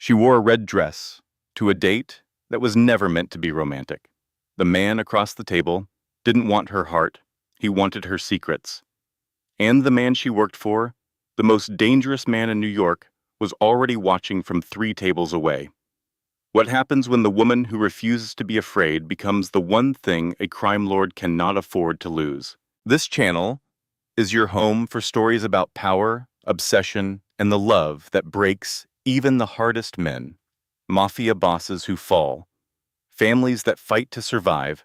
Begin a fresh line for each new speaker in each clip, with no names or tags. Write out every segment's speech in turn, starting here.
She wore a red dress to a date that was never meant to be romantic. The man across the table didn't want her heart, he wanted her secrets. And the man she worked for, the most dangerous man in New York, was already watching from 3 tables away. What happens when the woman who refuses to be afraid becomes the one thing a crime lord cannot afford to lose? This channel is your home for stories about power, obsession, and the love that breaks even the hardest men. Mafia bosses who fall, families that fight to survive,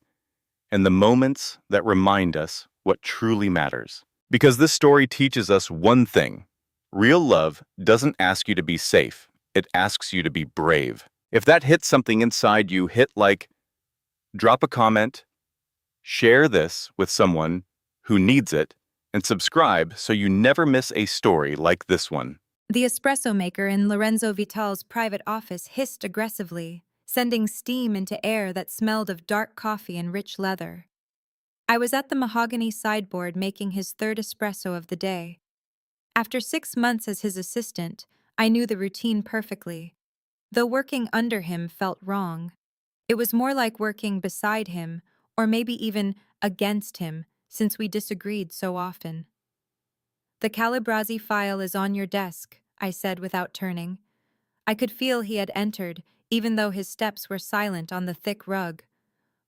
and the moments that remind us what truly matters. Because this story teaches us one thing: real love doesn't ask you to be safe, it asks you to be brave. If that hits something inside you, hit like, drop a comment, share this with someone who needs it, and subscribe so you never miss a story like this one.
The espresso maker in Lorenzo Vital's private office hissed aggressively, sending steam into air that smelled of dark coffee and rich leather. I was at the mahogany sideboard making his third espresso of the day. After 6 months as his assistant, I knew the routine perfectly. Though working under him felt wrong, it was more like working beside him, or maybe even against him, since we disagreed so often. "The Calabresi file is on your desk," I said without turning. I could feel he had entered, even though his steps were silent on the thick rug.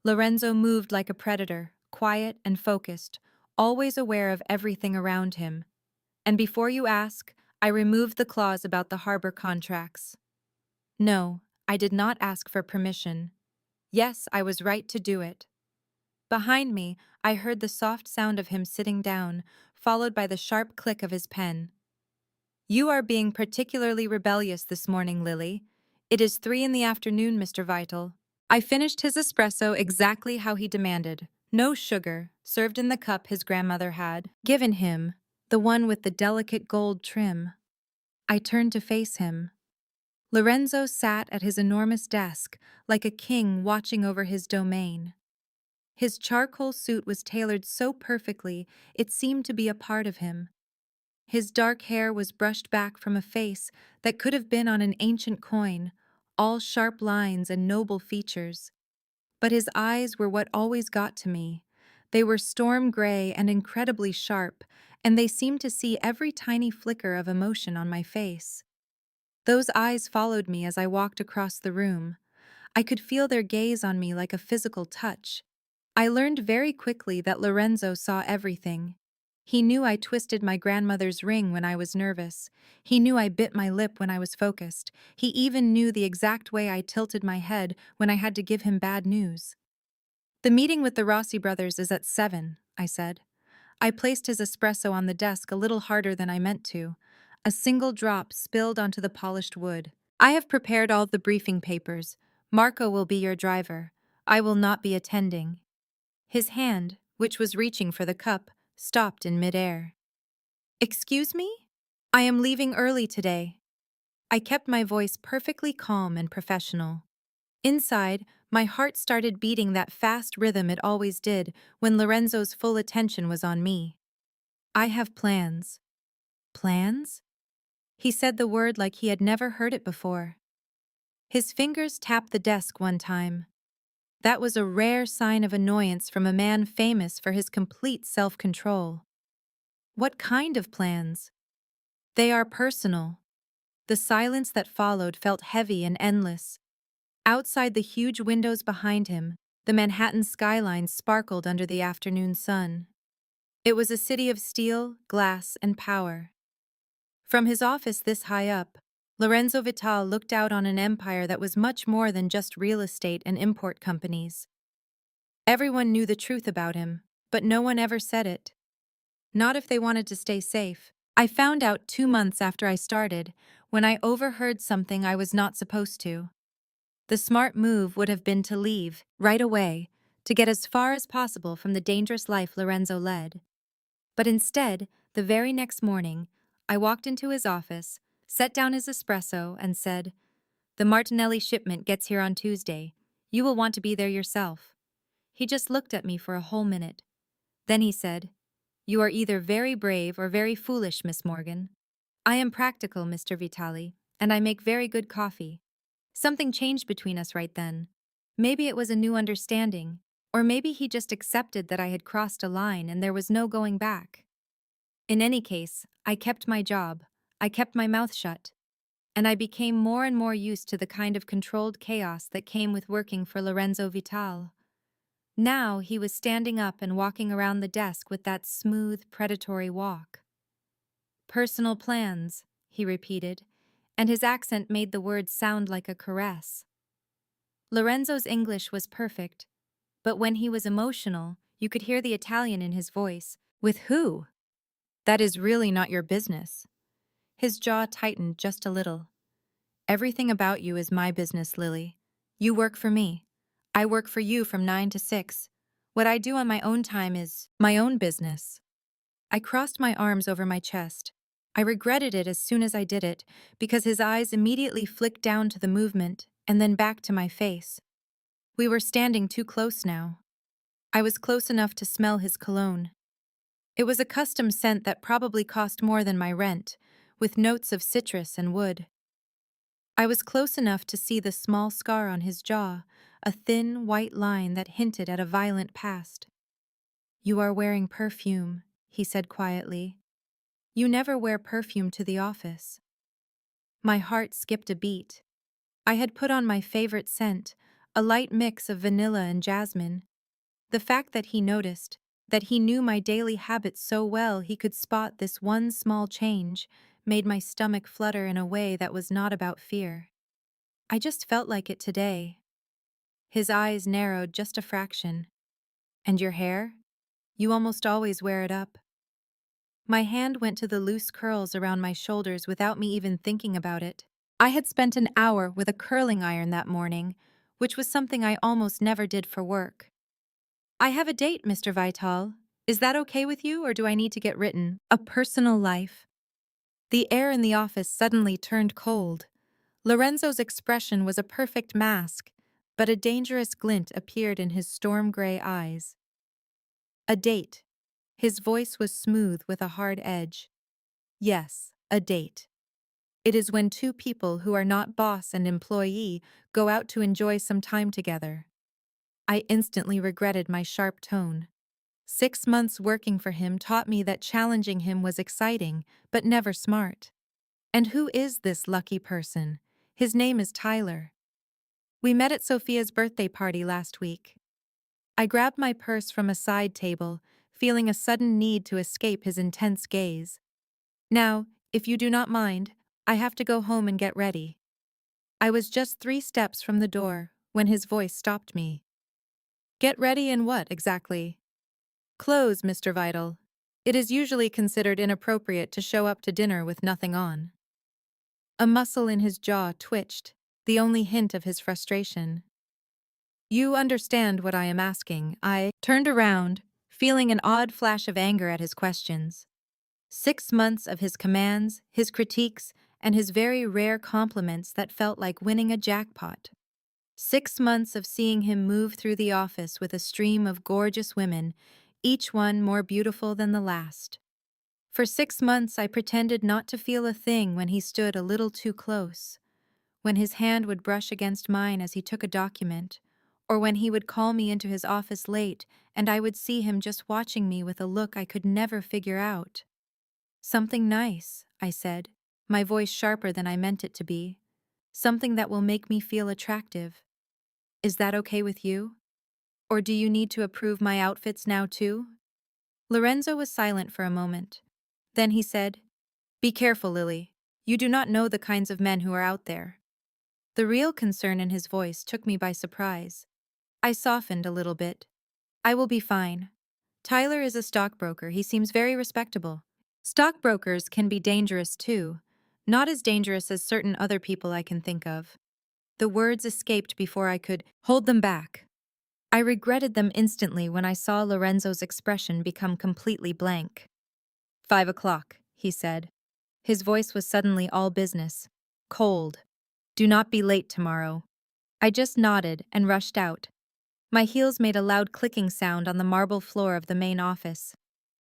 Lorenzo moved like a predator, quiet and focused, always aware of everything around him. And before you ask, I removed the clause about the harbor contracts. No, I did not ask for permission. Yes, I was right to do it. Behind me, I heard the soft sound of him sitting down, followed by the sharp click of his pen. "You are being particularly rebellious this morning, Lily. It is 3 in the afternoon, Mr. Vital." I finished his espresso exactly how he demanded. No sugar, served in the cup his grandmother had given him, the one with the delicate gold trim. I turned to face him. Lorenzo sat at his enormous desk, like a king watching over his domain. His charcoal suit was tailored so perfectly it seemed to be a part of him. His dark hair was brushed back from a face that could have been on an ancient coin, all sharp lines and noble features. But his eyes were what always got to me. They were storm gray and incredibly sharp, and they seemed to see every tiny flicker of emotion on my face. Those eyes followed me as I walked across the room. I could feel their gaze on me like a physical touch. I learned very quickly that Lorenzo saw everything. He knew I twisted my grandmother's ring when I was nervous. He knew I bit my lip when I was focused. He even knew the exact way I tilted my head when I had to give him bad news. "The meeting with the Rossi brothers is at 7, I said. I placed his espresso on the desk a little harder than I meant to. A single drop spilled onto the polished wood. "I have prepared all the briefing papers. Marco will be your driver. I will not be attending." His hand, which was reaching for the cup, stopped in midair. "Excuse me? I am leaving early today." I kept my voice perfectly calm and professional. Inside, my heart started beating that fast rhythm it always did when Lorenzo's full attention was on me. "I have plans." "Plans?" He said the word like he had never heard it before. His fingers tapped the desk one time. That was a rare sign of annoyance from a man famous for his complete self-control. "What kind of plans?" "They are personal." The silence that followed felt heavy and endless. Outside the huge windows behind him, the Manhattan skyline sparkled under the afternoon sun. It was a city of steel, glass, and power. From his office this high up, Lorenzo Vital looked out on an empire that was much more than just real estate and import companies. Everyone knew the truth about him, but no one ever said it. Not if they wanted to stay safe. I found out 2 months after I started, when I overheard something I was not supposed to. The smart move would have been to leave, right away, to get as far as possible from the dangerous life Lorenzo led. But instead, the very next morning, I walked into his office, set down his espresso, and said, "The Martinelli shipment gets here on Tuesday. You will want to be there yourself." He just looked at me for a whole minute. Then he said, "You are either very brave or very foolish, Miss Morgan." "I am practical, Mr. Vitali, and I make very good coffee." Something changed between us right then. Maybe it was a new understanding, or maybe he just accepted that I had crossed a line and there was no going back. In any case, I kept my job, I kept my mouth shut, and I became more and more used to the kind of controlled chaos that came with working for Lorenzo Vital. Now he was standing up and walking around the desk with that smooth, predatory walk. Personal plans, he repeated, and his accent made the words sound like a caress. Lorenzo's English was perfect, but when he was emotional, you could hear the Italian in his voice. With who? That is really not your business. His jaw tightened just a little. Everything about you is my business, Lily. You work for me. I work for you from 9 to 6. What I do on my own time is my own business. I crossed my arms over my chest. I regretted it as soon as I did it, because his eyes immediately flicked down to the movement and then back to my face. We were standing too close now. I was close enough to smell his cologne. It was a custom scent that probably cost more than my rent, with notes of citrus and wood. I was close enough to see the small scar on his jaw, a thin, white line that hinted at a violent past. You are wearing perfume, he said quietly. You never wear perfume to the office. My heart skipped a beat. I had put on my favorite scent, a light mix of vanilla and jasmine. The fact that he noticed, that he knew my daily habits so well he could spot this one small change, made my stomach flutter in a way that was not about fear. I just felt like it today. His eyes narrowed just a fraction. And your hair? You almost always wear it up. My hand went to the loose curls around my shoulders without me even thinking about it. I had spent an hour with a curling iron that morning, which was something I almost never did for work. I have a date, Mr. Vital. Is that okay with you, or do I need to get written? A personal life. The air in the office suddenly turned cold. Lorenzo's expression was a perfect mask, but a dangerous glint appeared in his storm-gray eyes. A date. His voice was smooth with a hard edge. Yes, a date. It is when two people who are not boss and employee go out to enjoy some time together. I instantly regretted my sharp tone. 6 months working for him taught me that challenging him was exciting, but never smart. And who is this lucky person? His name is Tyler. We met at Sophia's birthday party last week. I grabbed my purse from a side table, feeling a sudden need to escape his intense gaze. Now, if you do not mind, I have to go home and get ready. I was just 3 steps from the door when his voice stopped me. Get ready in what, exactly? Clothes, Mr. Vital. It is usually considered inappropriate to show up to dinner with nothing on. A muscle in his jaw twitched, the only hint of his frustration. You understand what I am asking. I turned around, feeling an odd flash of anger at his questions. 6 months of his commands, his critiques, and his very rare compliments that felt like winning a jackpot. 6 months of seeing him move through the office with a stream of gorgeous women, each one more beautiful than the last. For 6 months I pretended not to feel a thing when he stood a little too close, when his hand would brush against mine as he took a document, or when he would call me into his office late and I would see him just watching me with a look I could never figure out. Something nice, I said, my voice sharper than I meant it to be. Something that will make me feel attractive. Is that okay with you? Or do you need to approve my outfits now too? Lorenzo was silent for a moment. Then he said, Be careful, Lily. You do not know the kinds of men who are out there. The real concern in his voice took me by surprise. I softened a little bit. I will be fine. Tyler is a stockbroker. He seems very respectable. Stockbrokers can be dangerous too. Not as dangerous as certain other people I can think of. The words escaped before I could hold them back. I regretted them instantly when I saw Lorenzo's expression become completely blank. 5 o'clock, he said. His voice was suddenly all business. Cold. Do not be late tomorrow. I just nodded and rushed out. My heels made a loud clicking sound on the marble floor of the main office.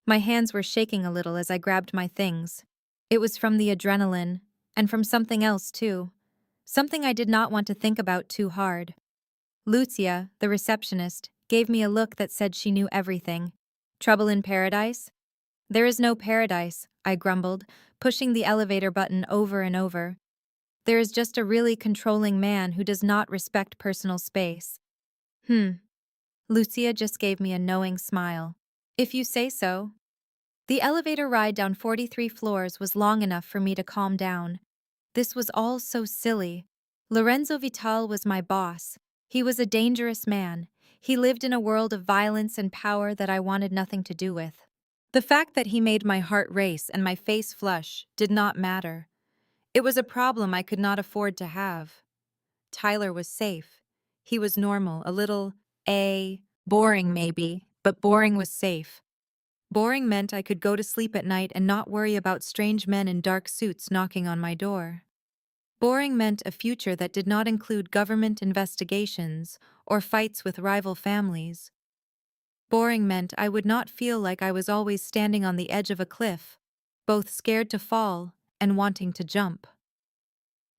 My hands were shaking a little as I grabbed my things. It was from the adrenaline, and from something else too. something I did not want to think about too hard. Lucia, the receptionist, gave me a look that said she knew everything. Trouble in paradise? There is no paradise, I grumbled, pushing the elevator button over and over. There is just a really controlling man who does not respect personal space. Hmm. Lucia just gave me a knowing smile. If you say so. The elevator ride down 43 floors was long enough for me to calm down. This was all so silly. Lorenzo Vital was my boss. He was a dangerous man. He lived in a world of violence and power that I wanted nothing to do with. The fact that he made my heart race and my face flush did not matter. It was a problem I could not afford to have. Tyler was safe. He was normal, a little, boring maybe, but boring was safe. Boring meant I could go to sleep at night and not worry about strange men in dark suits knocking on my door. Boring meant a future that did not include government investigations or fights with rival families. Boring meant I would not feel like I was always standing on the edge of a cliff, both scared to fall and wanting to jump.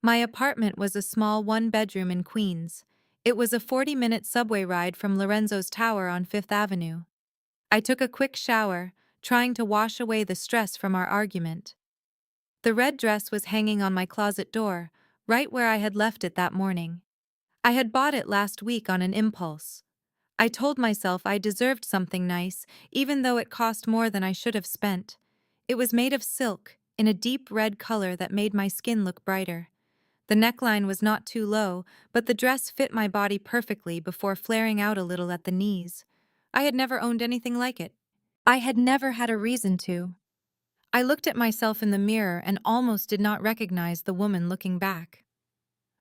My apartment was a small one-bedroom in Queens. It was a 40-minute subway ride from Lorenzo's tower on Fifth Avenue. I took a quick shower, trying to wash away the stress from our argument. The red dress was hanging on my closet door, right where I had left it that morning. I had bought it last week on an impulse. I told myself I deserved something nice, even though it cost more than I should have spent. It was made of silk, in a deep red color that made my skin look brighter. The neckline was not too low, but the dress fit my body perfectly before flaring out a little at the knees. I had never owned anything like it. I had never had a reason to. I looked at myself in the mirror and almost did not recognize the woman looking back.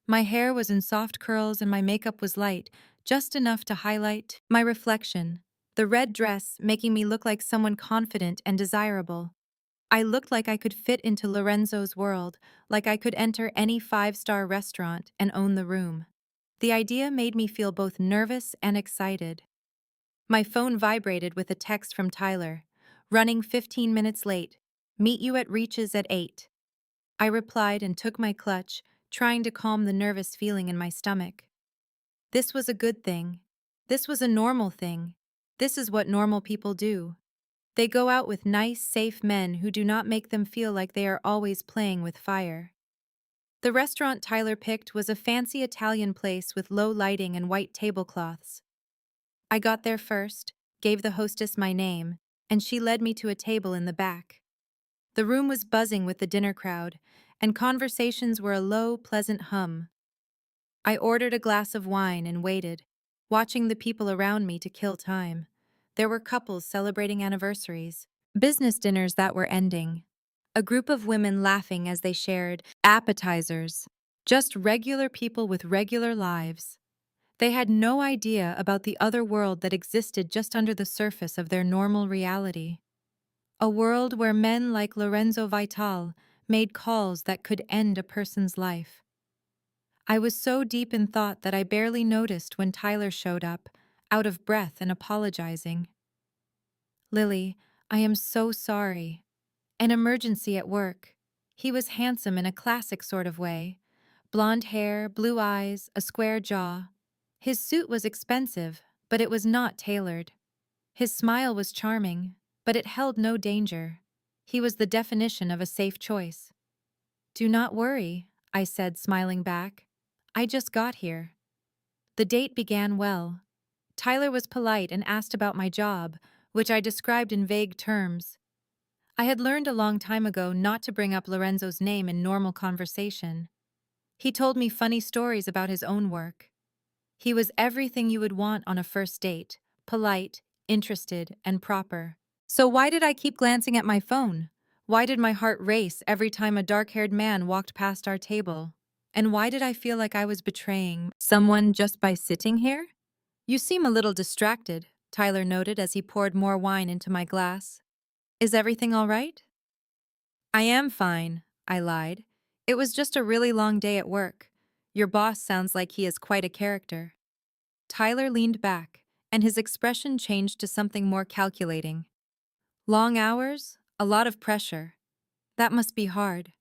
My hair was in soft curls and my makeup was light, just enough to highlight my reflection, the red dress making me look like someone confident and desirable. I looked like I could fit into Lorenzo's world, like I could enter any five-star restaurant and own the room. The idea made me feel both nervous and excited. My phone vibrated with a text from Tyler. Running 15 minutes late. Meet you at Reach's at 8. I replied and took my clutch, trying to calm the nervous feeling in my stomach. This was a good thing. This was a normal thing. This is what normal people do. They go out with nice, safe men who do not make them feel like they are always playing with fire. The restaurant Tyler picked was a fancy Italian place with low lighting and white tablecloths. I got there first, gave the hostess my name, and she led me to a table in the back. The room was buzzing with the dinner crowd, and conversations were a low, pleasant hum. I ordered a glass of wine and waited, watching the people around me to kill time. There were couples celebrating anniversaries, business dinners that were ending, a group of women laughing as they shared appetizers, just regular people with regular lives. They had no idea about the other world that existed just under the surface of their normal reality. A world where men like Lorenzo Vital made calls that could end a person's life. I was so deep in thought that I barely noticed when Tyler showed up, out of breath and apologizing. Lily, I am so sorry. An emergency at work. He was handsome in a classic sort of way. Blonde hair, blue eyes, a square jaw. His suit was expensive, but it was not tailored. His smile was charming, but it held no danger. He was the definition of a safe choice. Do not worry, I said, smiling back. I just got here. The date began well. Tyler was polite and asked about my job, which I described in vague terms. I had learned a long time ago not to bring up Lorenzo's name in normal conversation. He told me funny stories about his own work. He was everything you would want on a first date, polite, interested, and proper. So why did I keep glancing at my phone? Why did my heart race every time a dark-haired man walked past our table? And why did I feel like I was betraying someone just by sitting here? You seem a little distracted, Tyler noted as he poured more wine into my glass. Is everything all right? I am fine, I lied. It was just a really long day at work. Your boss sounds like he is quite a character. Tyler leaned back, and his expression changed to something more calculating. Long hours, a lot of pressure. That must be hard.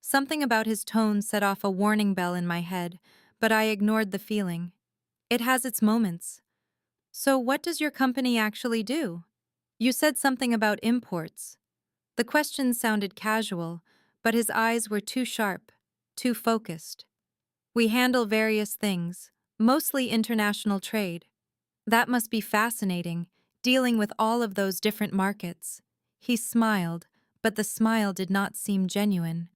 Something about his tone set off a warning bell in my head, but I ignored the feeling. It has its moments. So, what does your company actually do? You said something about imports. The question sounded casual, but his eyes were too sharp, too focused. We handle various things, mostly international trade. That must be fascinating, dealing with all of those different markets. He smiled, but the smile did not seem genuine.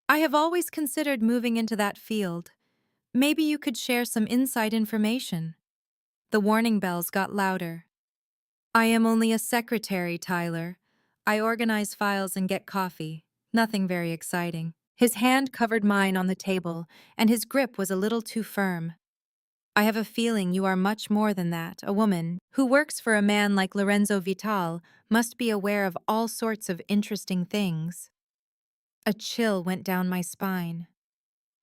I have always considered moving into that field. Maybe you could share some inside information. The warning bells got louder. I am only a secretary, Tyler. I organize files and get coffee. Nothing very exciting. His hand covered mine on the table, and his grip was a little too firm. I have a feeling you are much more than that. A woman who works for a man like Lorenzo Vital must be aware of all sorts of interesting things. A chill went down my spine.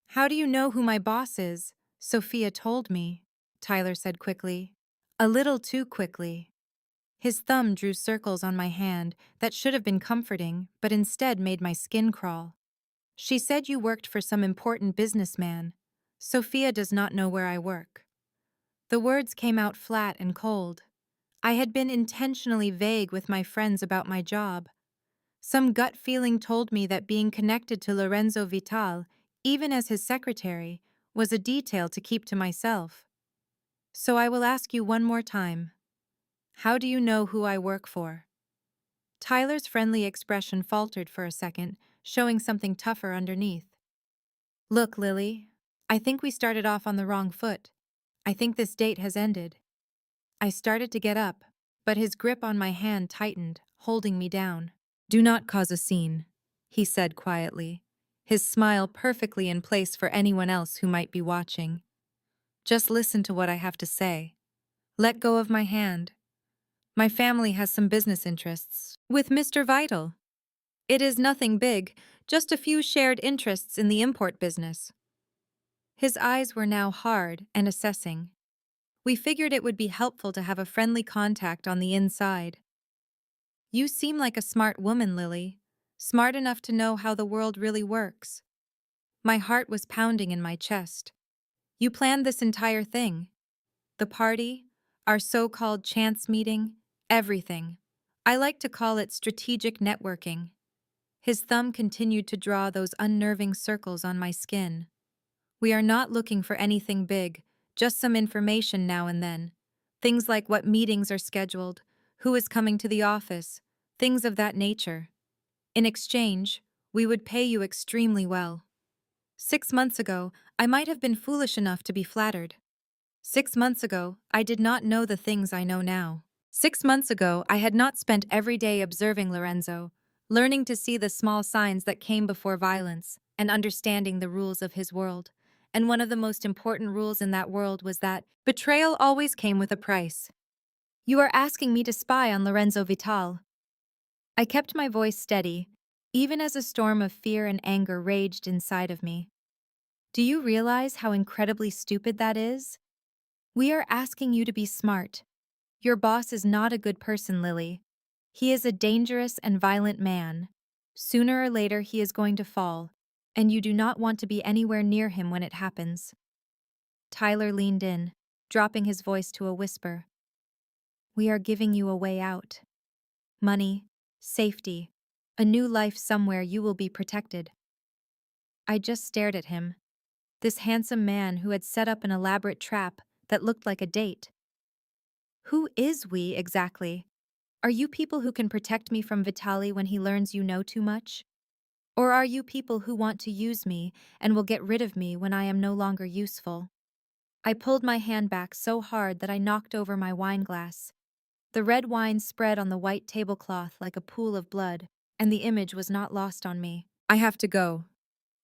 How do you know who my boss is? Sophia told me, Tyler said quickly. A little too quickly. His thumb drew circles on my hand that should have been comforting, but instead made my skin crawl. She said you worked for some important businessman. Sophia does not know where I work. The words came out flat and cold. I had been intentionally vague with my friends about my job. Some gut feeling told me that being connected to Lorenzo Vital, even as his secretary, was a detail to keep to myself. So I will ask you one more time. How do you know who I work for? Tyler's friendly expression faltered for a second, showing something tougher underneath. Look, Lily, I think we started off on the wrong foot. I think this date has ended. I started to get up, but his grip on my hand tightened, holding me down. Do not cause a scene, he said quietly, his smile perfectly in place for anyone else who might be watching. Just listen to what I have to say. Let go of my hand. My family has some business interests with Mr. Vital. It is nothing big, just a few shared interests in the import business. His eyes were now hard and assessing. We figured it would be helpful to have a friendly contact on the inside. You seem like a smart woman, Lily. Smart enough to know how the world really works. My heart was pounding in my chest. You planned this entire thing. The party, our so-called chance meeting, everything. I like to call it strategic networking. His thumb continued to draw those unnerving circles on my skin. We are not looking for anything big, just some information now and then. Things like what meetings are scheduled, who is coming to the office, things of that nature. In exchange, we would pay you extremely well. 6 months ago, I might have been foolish enough to be flattered. 6 months ago, I did not know the things I know now. 6 months ago, I had not spent every day observing Lorenzo, learning to see the small signs that came before violence, and understanding the rules of his world. And one of the most important rules in that world was that betrayal always came with a price. You are asking me to spy on Lorenzo Vital. I kept my voice steady, even as a storm of fear and anger raged inside of me. Do you realize how incredibly stupid that is? We are asking you to be smart. Your boss is not a good person, Lily. He is a dangerous and violent man. Sooner or later he is going to fall, and you do not want to be anywhere near him when it happens. Tyler leaned in, dropping his voice to a whisper. We are giving you a way out. Money, safety, a new life somewhere you will be protected. I just stared at him. This handsome man who had set up an elaborate trap that looked like a date. Who is we, exactly? Are you people who can protect me from Vitali when he learns you know too much? Or are you people who want to use me and will get rid of me when I am no longer useful? I pulled my hand back so hard that I knocked over my wine glass. The red wine spread on the white tablecloth like a pool of blood, and the image was not lost on me. I have to go.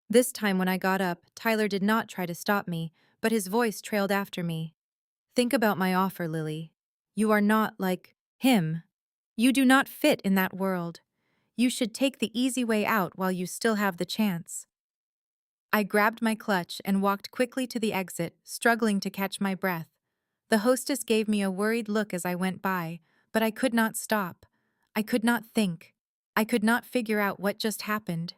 This time when I got up, Tyler did not try to stop me, but his voice trailed after me. Think about my offer, Lily. You are not like him. You do not fit in that world. You should take the easy way out while you still have the chance. I grabbed my clutch and walked quickly to the exit, struggling to catch my breath. The hostess gave me a worried look as I went by, but I could not stop. I could not think. I could not figure out what just happened.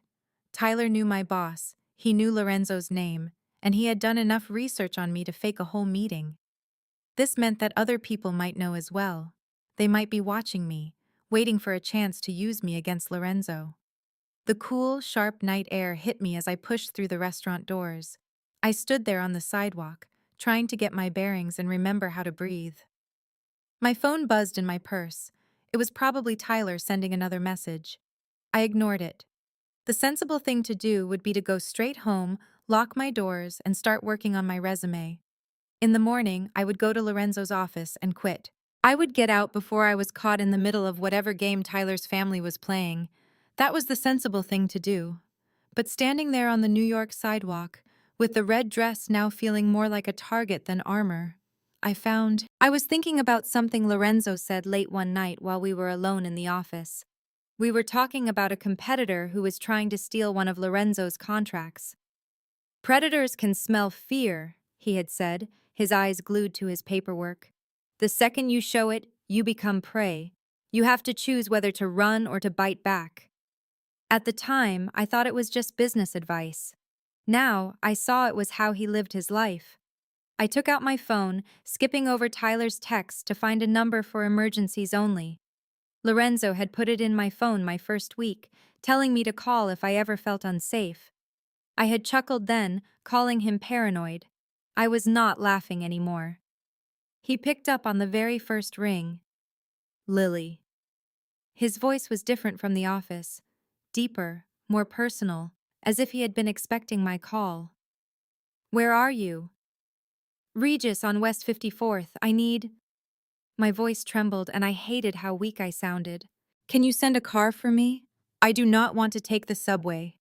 Tyler knew my boss, he knew Lorenzo's name, and he had done enough research on me to fake a whole meeting. This meant that other people might know as well. They might be watching me, waiting for a chance to use me against Lorenzo. The cool, sharp night air hit me as I pushed through the restaurant doors. I stood there on the sidewalk, trying to get my bearings and remember how to breathe. My phone buzzed in my purse. It was probably Tyler sending another message. I ignored it. The sensible thing to do would be to go straight home, lock my doors, and start working on my resume. In the morning, I would go to Lorenzo's office and quit. I would get out before I was caught in the middle of whatever game Tyler's family was playing. That was the sensible thing to do. But standing there on the New York sidewalk, with the red dress now feeling more like a target than armor, I was thinking about something Lorenzo said late one night while we were alone in the office. We were talking about a competitor who was trying to steal one of Lorenzo's contracts. Predators can smell fear, he had said, his eyes glued to his paperwork. The second you show it, you become prey. You have to choose whether to run or to bite back. At the time, I thought it was just business advice. Now, I saw it was how he lived his life. I took out my phone, skipping over Tyler's text to find a number for emergencies only. Lorenzo had put it in my phone my first week, telling me to call if I ever felt unsafe. I had chuckled then, calling him paranoid. I was not laughing anymore. He picked up on the very first ring. Lily. His voice was different from the office, deeper, more personal, as if he had been expecting my call. Where are you? Regis on West 54th, I need... My voice trembled and I hated how weak I sounded. Can you send a car for me? I do not want to take the subway.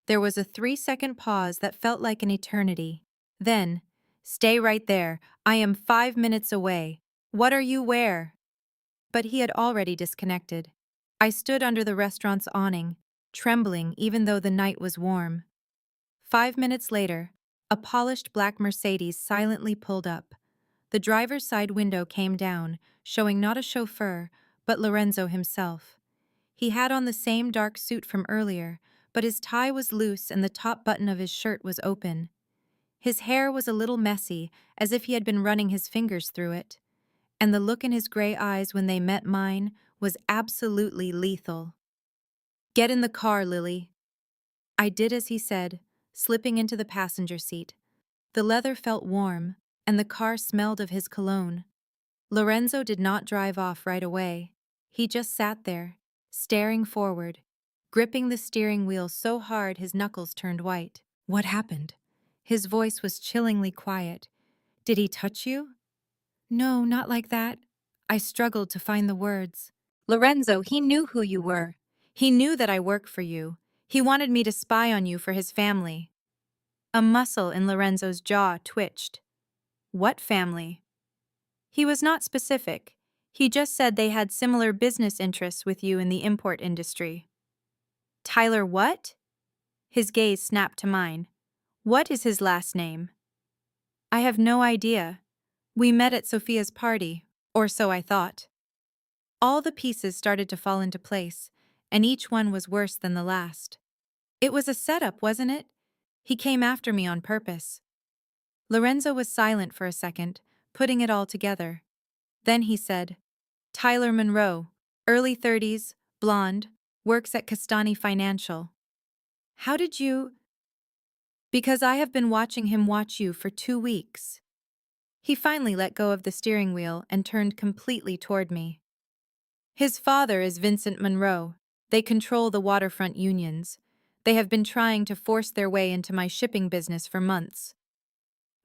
There was a 3-second pause that felt like an eternity. Then, stay right there, I am 5 minutes away. What are you where? But he had already disconnected. I stood under the restaurant's awning, trembling even though the night was warm. 5 minutes later, a polished black Mercedes silently pulled up. The driver's side window came down, showing not a chauffeur, but Lorenzo himself. He had on the same dark suit from earlier, but his tie was loose and the top button of his shirt was open. His hair was a little messy, as if he had been running his fingers through it. And the look in his gray eyes when they met mine was absolutely lethal. Get in the car, Lily. I did as he said, slipping into the passenger seat. The leather felt warm, and the car smelled of his cologne. Lorenzo did not drive off right away. He just sat there, staring forward, gripping the steering wheel so hard his knuckles turned white. What happened? His voice was chillingly quiet. Did he touch you? No, not like that. I struggled to find the words. Lorenzo, he knew who you were. He knew that I work for you. He wanted me to spy on you for his family. A muscle in Lorenzo's jaw twitched. What family? He was not specific. He just said they had similar business interests with you in the import industry. Tyler what? His gaze snapped to mine. What is his last name? I have no idea. We met at Sophia's party, or so I thought. All the pieces started to fall into place, and each one was worse than the last. It was a setup, wasn't it? He came after me on purpose. Lorenzo was silent for a second, putting it all together. Then he said, Tyler Monroe, early 30s, blonde, works at Castani Financial. How did you... Because I have been watching him watch you for 2 weeks. He finally let go of the steering wheel and turned completely toward me. His father is Vincent Monroe. They control the waterfront unions. They have been trying to force their way into my shipping business for months.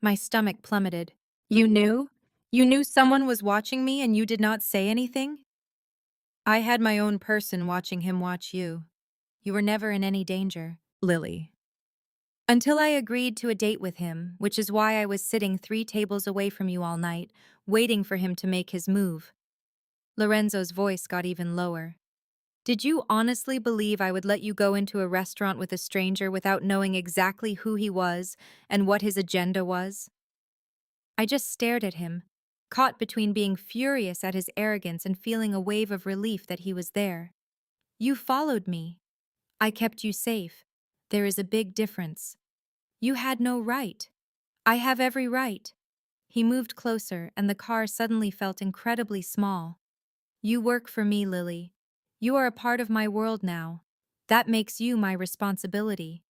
My stomach plummeted. You knew? You knew someone was watching me and you did not say anything? I had my own person watching him watch you. You were never in any danger, Lily. Until I agreed to a date with him, which is why I was sitting 3 tables away from you all night, waiting for him to make his move. Lorenzo's voice got even lower. Did you honestly believe I would let you go into a restaurant with a stranger without knowing exactly who he was and what his agenda was? I just stared at him, caught between being furious at his arrogance and feeling a wave of relief that he was there. You followed me. I kept you safe. There is a big difference. You had no right. I have every right. He moved closer, and the car suddenly felt incredibly small. You work for me, Lily. You are a part of my world now. That makes you my responsibility.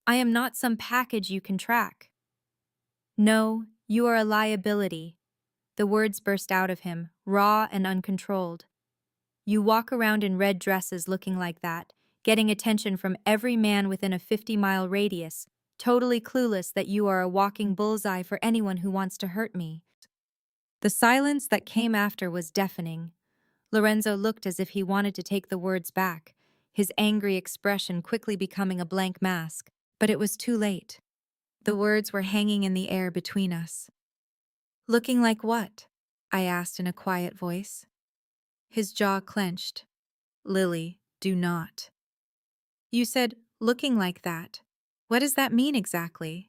I am not some package you can track. No, you are a liability. The words burst out of him, raw and uncontrolled. You walk around in red dresses looking like that, getting attention from every man within a 50-mile radius, totally clueless that you are a walking bullseye for anyone who wants to hurt me. The silence that came after was deafening. Lorenzo looked as if he wanted to take the words back, his angry expression quickly becoming a blank mask, but it was too late. The words were hanging in the air between us. Looking like what? I asked in a quiet voice. His jaw clenched. Lily, do not. You said, looking like that. What does that mean exactly?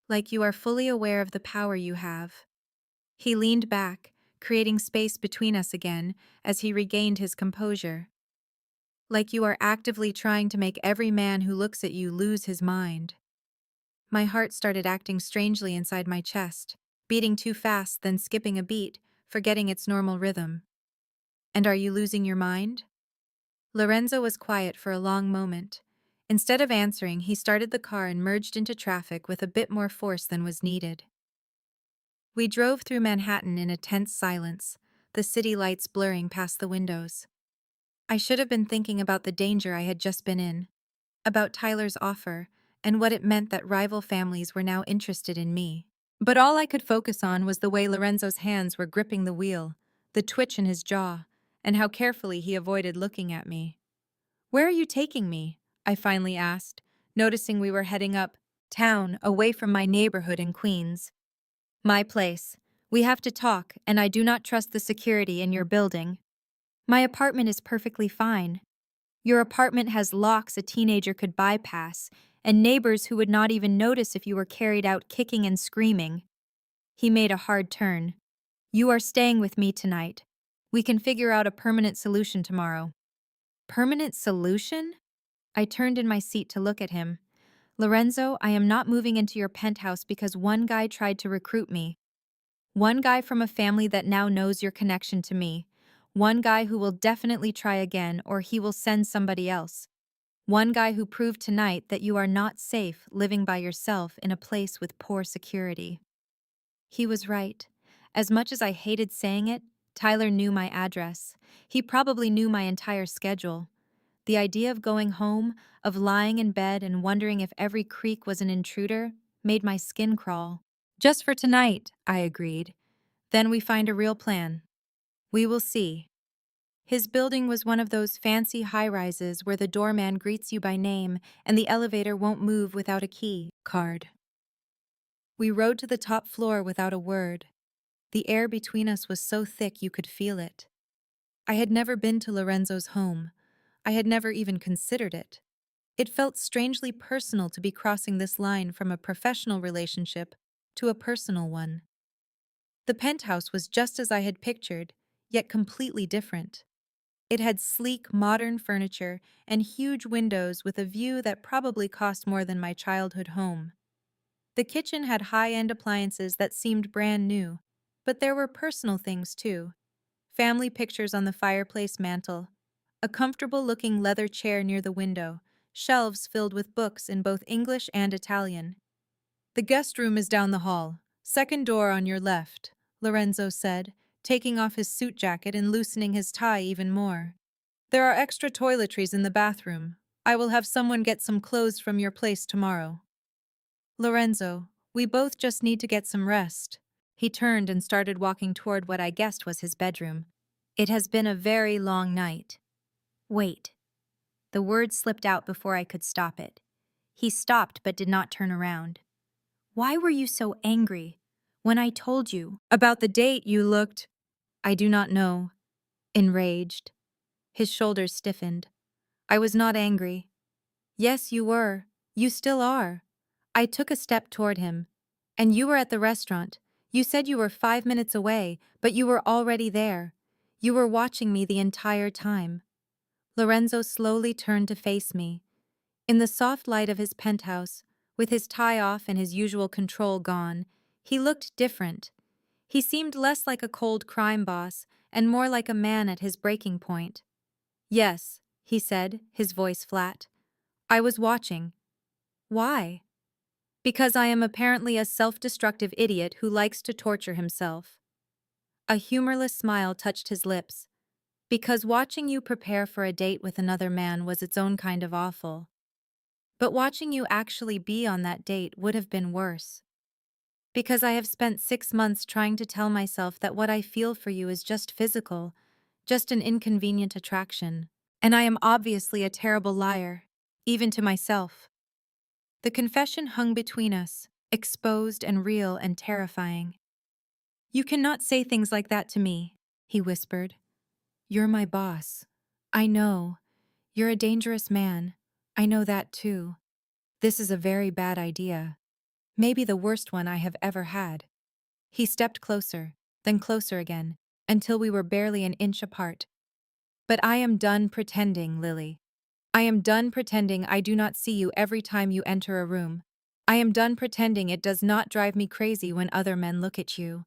Like you are fully aware of the power you have. He leaned back, creating space between us again as he regained his composure. Like you are actively trying to make every man who looks at you lose his mind. My heart started acting strangely inside my chest, beating too fast, then skipping a beat, forgetting its normal rhythm. And are you losing your mind? Lorenzo was quiet for a long moment. Instead of answering, he started the car and merged into traffic with a bit more force than was needed. We drove through Manhattan in a tense silence, the city lights blurring past the windows. I should have been thinking about the danger I had just been in, about Tyler's offer, and what it meant that rival families were now interested in me. But all I could focus on was the way Lorenzo's hands were gripping the wheel, the twitch in his jaw, and how carefully he avoided looking at me. "Where are you taking me?" I finally asked, noticing we were heading up town, away from my neighborhood in Queens. "My place. We have to talk, and I do not trust the security in your building. My apartment is perfectly fine. Your apartment has locks a teenager could bypass, and neighbors who would not even notice if you were carried out kicking and screaming." He made a hard turn. "You are staying with me tonight. We can figure out a permanent solution tomorrow." Permanent solution? I turned in my seat to look at him. "Lorenzo, I am not moving into your penthouse because one guy tried to recruit me. One guy from a family that now knows your connection to me. One guy who will definitely try again, or he will send somebody else. One guy who proved tonight that you are not safe living by yourself in a place with poor security." He was right. As much as I hated saying it, Tyler knew my address. He probably knew my entire schedule. The idea of going home, of lying in bed and wondering if every creak was an intruder, made my skin crawl. "Just for tonight," I agreed. "Then we find a real plan. We will see." His building was one of those fancy high-rises where the doorman greets you by name and the elevator won't move without a key card. We rode to the top floor without a word. The air between us was so thick you could feel it. I had never been to Lorenzo's home. I had never even considered it. It felt strangely personal to be crossing this line from a professional relationship to a personal one. The penthouse was just as I had pictured, yet completely different. It had sleek, modern furniture and huge windows with a view that probably cost more than my childhood home. The kitchen had high-end appliances that seemed brand new, but there were personal things too. Family pictures on the fireplace mantel, a comfortable-looking leather chair near the window, shelves filled with books in both English and Italian. "The guest room is down the hall, second door on your left," Lorenzo said, taking off his suit jacket and loosening his tie even more. "There are extra toiletries in the bathroom. I will have someone get some clothes from your place tomorrow." "Lorenzo, we both just need to get some rest." He turned and started walking toward what I guessed was his bedroom. "It has been a very long night." "Wait." The word slipped out before I could stop it. He stopped but did not turn around. "Why were you so angry? When I told you about the date, you looked—" "I do not know." Enraged. His shoulders stiffened. "I was not angry." "Yes, you were. You still are." I took a step toward him. "And you were at the restaurant. You said you were 5 minutes away, but you were already there. You were watching me the entire time." Lorenzo slowly turned to face me. In the soft light of his penthouse, with his tie off and his usual control gone, he looked different. He seemed less like a cold crime boss and more like a man at his breaking point. "Yes," he said, his voice flat. "I was watching." "Why?" "Because I am apparently a self-destructive idiot who likes to torture himself." A humorless smile touched his lips. "Because watching you prepare for a date with another man was its own kind of awful. But watching you actually be on that date would have been worse. Because I have spent 6 months trying to tell myself that what I feel for you is just physical, just an inconvenient attraction. And I am obviously a terrible liar, even to myself." The confession hung between us, exposed and real and terrifying. "You cannot say things like that to me," he whispered. "You're my boss. I know. You're a dangerous man. I know that too. This is a very bad idea. Maybe the worst one I have ever had." He stepped closer, then closer again, until we were barely an inch apart. "But I am done pretending, Lily. I am done pretending I do not see you every time you enter a room. I am done pretending it does not drive me crazy when other men look at you.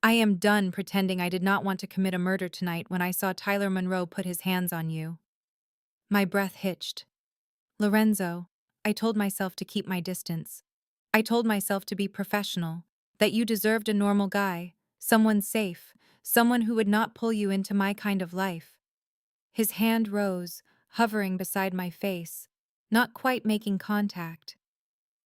I am done pretending I did not want to commit a murder tonight when I saw Tyler Monroe put his hands on you." My breath hitched. "Lorenzo," I told myself to keep my distance. I told myself to be professional, that you deserved a normal guy, someone safe, someone who would not pull you into my kind of life. His hand rose, hovering beside my face, not quite making contact.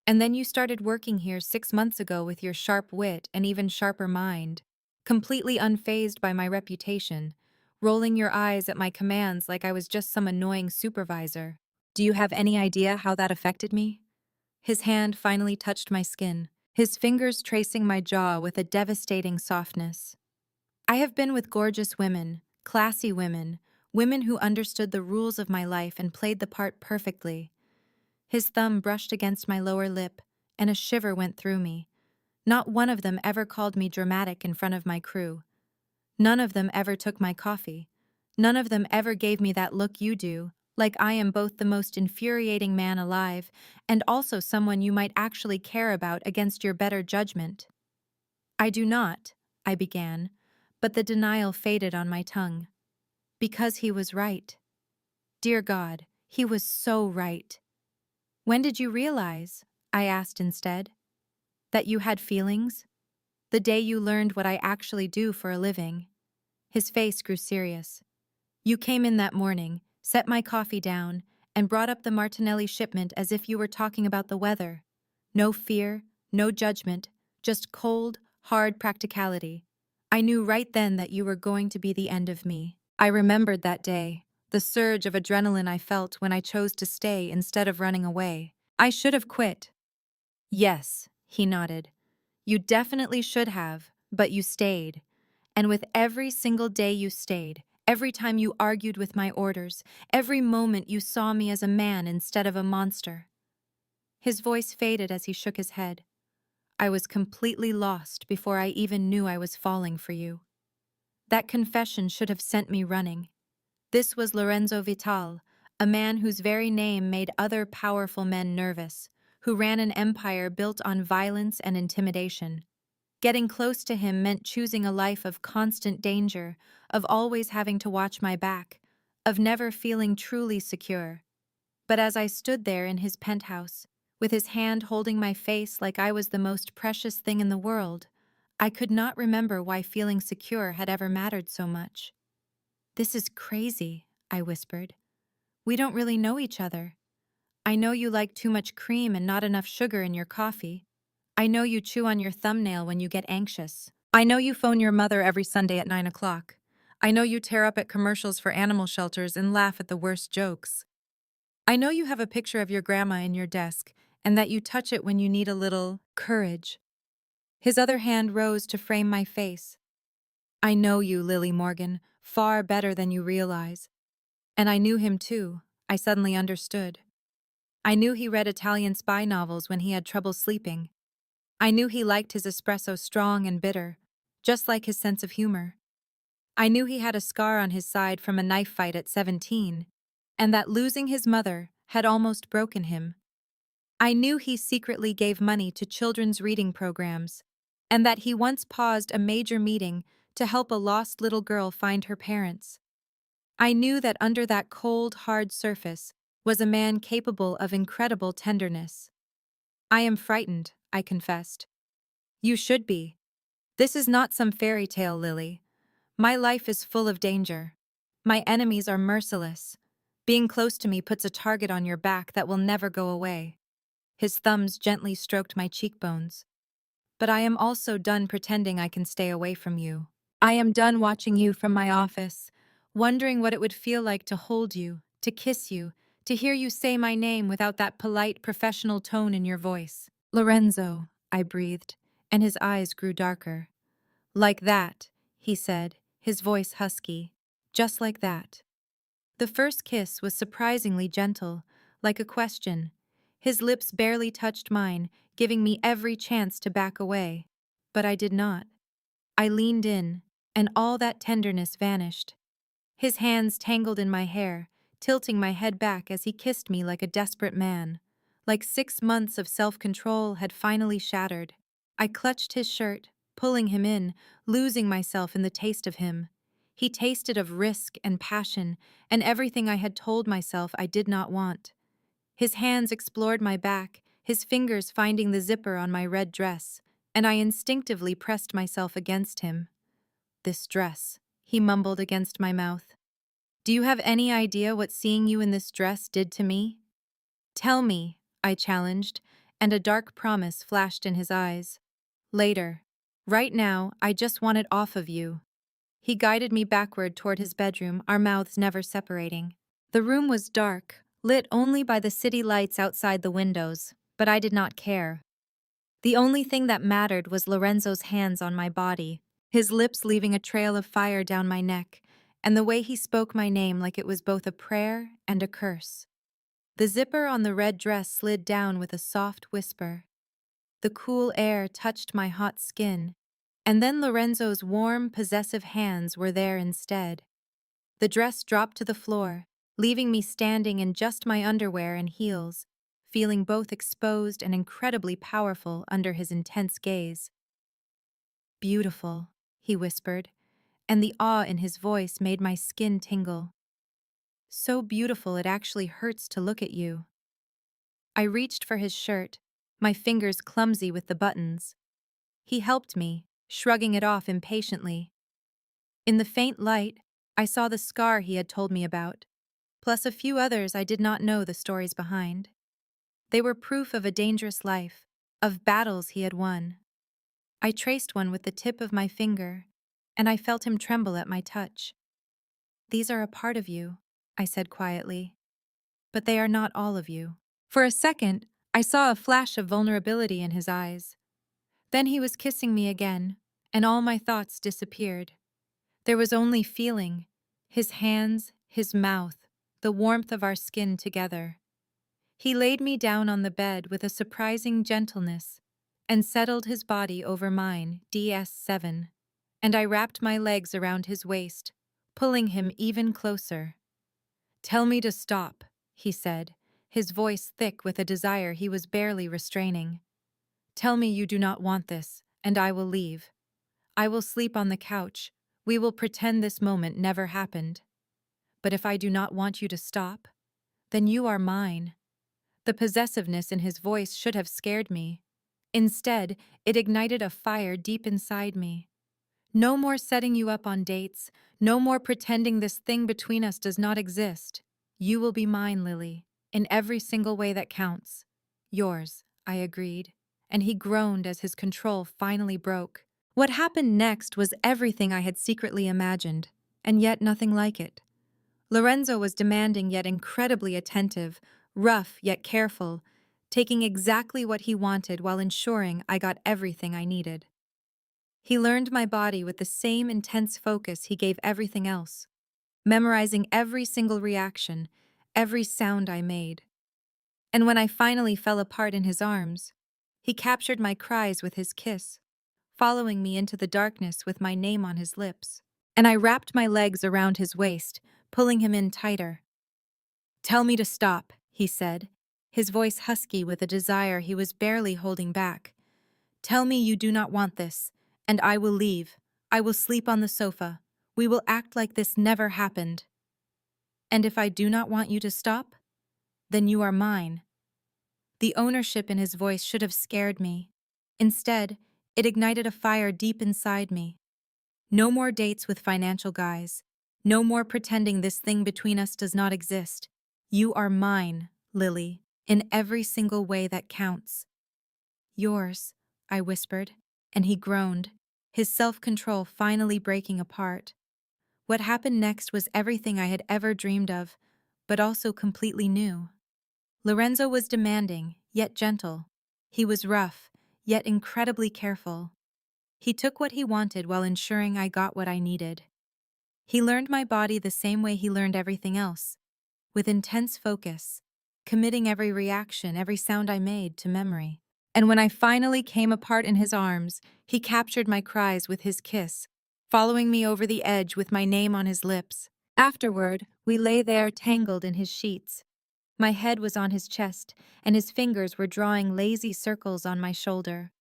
"And then you started working here 6 months ago with your sharp wit and even sharper mind, completely unfazed by my reputation, rolling your eyes at my commands like I was just some annoying supervisor. Do you have any idea how that affected me?" His hand finally touched my skin, his fingers tracing my jaw with a devastating softness. "I have been with gorgeous women, classy women, women who understood the rules of my life and played the part perfectly." His thumb brushed against my lower lip, and a shiver went through me. Not one of them ever called me dramatic in front of my crew. None of them ever took my coffee. None of them ever gave me that look you do, like I am both the most infuriating man alive and also someone you might actually care about against your better judgment. "I do not," I began, but the denial faded on my tongue. "Because he was right. Dear God, he was so right." "When did you realize," I asked instead, "that you had feelings? The day you learned what I actually do for a living." His face grew serious. "You came in that morning, set my coffee down, and brought up the Martinelli shipment as if you were talking about the weather. No fear, no judgment, just cold, hard practicality. I knew right then that you were going to be the end of me." I remembered that day, the surge of adrenaline I felt when I chose to stay instead of running away. I should have quit. "Yes," he nodded. "You definitely should have, but you stayed. And with every single day you stayed, every time you argued with my orders, every moment you saw me as a man instead of a monster." His voice faded as he shook his head. "I was completely lost before I even knew I was falling for you. That confession should have sent me running. This was Lorenzo Vital, a man whose very name made other powerful men nervous, who ran an empire built on violence and intimidation. Getting close to him meant choosing a life of constant danger, of always having to watch my back, of never feeling truly secure. But as I stood there in his penthouse, with his hand holding my face like I was the most precious thing in the world, I could not remember why feeling secure had ever mattered so much. "This is crazy," I whispered. "We don't really know each other. I know you like too much cream and not enough sugar in your coffee. I know you chew on your thumbnail when you get anxious. I know you phone your mother every Sunday at 9 o'clock. I know you tear up at commercials for animal shelters and laugh at the worst jokes. I know you have a picture of your grandma in your desk and that you touch it when you need a little courage." His other hand rose to frame my face. "I know you, Lily Morgan, far better than you realize." And I knew him too. I suddenly understood. I knew he read Italian spy novels when he had trouble sleeping. I knew he liked his espresso strong and bitter, just like his sense of humor. I knew he had a scar on his side from a knife fight at 17, and that losing his mother, had almost broken him. I knew he secretly gave money to children's reading programs, and that he once paused a major meeting to help a lost little girl find her parents. I knew that under that cold, hard surface was a man capable of incredible tenderness. I am frightened, I confessed. You should be. This is not some fairy tale, Lily. My life is full of danger. My enemies are merciless. Being close to me puts a target on your back that will never go away. His thumbs gently stroked my cheekbones. But I am also done pretending I can stay away from you. I am done watching you from my office, wondering what it would feel like to hold you, to kiss you, to hear you say my name without that polite, professional tone in your voice. Lorenzo, I breathed, and his eyes grew darker. Like that, he said, his voice husky. Just like that. The first kiss was surprisingly gentle, like a question. His lips barely touched mine, giving me every chance to back away. But I did not. I leaned in, and all that tenderness vanished. His hands tangled in my hair, tilting my head back as he kissed me like a desperate man. Like 6 months of self-control had finally shattered. I clutched his shirt, pulling him in, losing myself in the taste of him. He tasted of risk and passion, and everything I had told myself I did not want. His hands explored my back, his fingers finding the zipper on my red dress, and I instinctively pressed myself against him. This dress, he mumbled against my mouth. Do you have any idea what seeing you in this dress did to me? Tell me, I challenged, and a dark promise flashed in his eyes. Later. Right now, I just want it off of you. He guided me backward toward his bedroom, our mouths never separating. The room was dark, lit only by the city lights outside the windows, but I did not care. The only thing that mattered was Lorenzo's hands on my body, his lips leaving a trail of fire down my neck, and the way he spoke my name like it was both a prayer and a curse. The zipper on the red dress slid down with a soft whisper. The cool air touched my hot skin, and then Lorenzo's warm, possessive hands were there instead. The dress dropped to the floor, leaving me standing in just my underwear and heels, feeling both exposed and incredibly powerful under his intense gaze. Beautiful, he whispered, and the awe in his voice made my skin tingle. So beautiful it actually hurts to look at you. I reached for his shirt, my fingers clumsy with the buttons. He helped me, shrugging it off impatiently. In the faint light, I saw the scar he had told me about, plus a few others I did not know the stories behind. They were proof of a dangerous life, of battles he had won. I traced one with the tip of my finger, and I felt him tremble at my touch. These are a part of you, I said quietly, but they are not all of you. For a second, I saw a flash of vulnerability in his eyes. Then he was kissing me again, and all my thoughts disappeared. There was only feeling, his hands, his mouth, the warmth of our skin together. He laid me down on the bed with a surprising gentleness and settled his body over mine, DS7, and I wrapped my legs around his waist, pulling him even closer. Tell me to stop, he said, his voice thick with a desire he was barely restraining. Tell me you do not want this, and I will leave. I will sleep on the couch. We will pretend this moment never happened. But if I do not want you to stop, then you are mine. The possessiveness in his voice should have scared me. Instead, it ignited a fire deep inside me. No more setting you up on dates, no more pretending this thing between us does not exist. You will be mine, Lily, in every single way that counts. Yours, I agreed, and he groaned as his control finally broke. What happened next was everything I had secretly imagined, and yet nothing like it. Lorenzo was demanding yet incredibly attentive, rough yet careful, taking exactly what he wanted while ensuring I got everything I needed. He learned my body with the same intense focus he gave everything else, memorizing every single reaction, every sound I made. And when I finally fell apart in his arms, he captured my cries with his kiss, following me into the darkness with my name on his lips. And I wrapped my legs around his waist, pulling him in tighter. Tell me to stop, he said, his voice husky with a desire he was barely holding back. Tell me you do not want this, and I will leave. I will sleep on the sofa. We will act like this never happened. And if I do not want you to stop, then you are mine. The ownership in his voice should have scared me. Instead, it ignited a fire deep inside me. No more dates with financial guys. No more pretending this thing between us does not exist. You are mine, Lily, in every single way that counts. Yours, I whispered, and he groaned, his self-control finally breaking apart. What happened next was everything I had ever dreamed of, but also completely new. Lorenzo was demanding, yet gentle. He was rough, yet incredibly careful. He took what he wanted while ensuring I got what I needed. He learned my body the same way he learned everything else, with intense focus, committing every reaction, every sound I made to memory. And when I finally came apart in his arms, he captured my cries with his kiss, following me over the edge with my name on his lips. Afterward, we lay there tangled in his sheets. My head was on his chest, and his fingers were drawing lazy circles on my shoulder.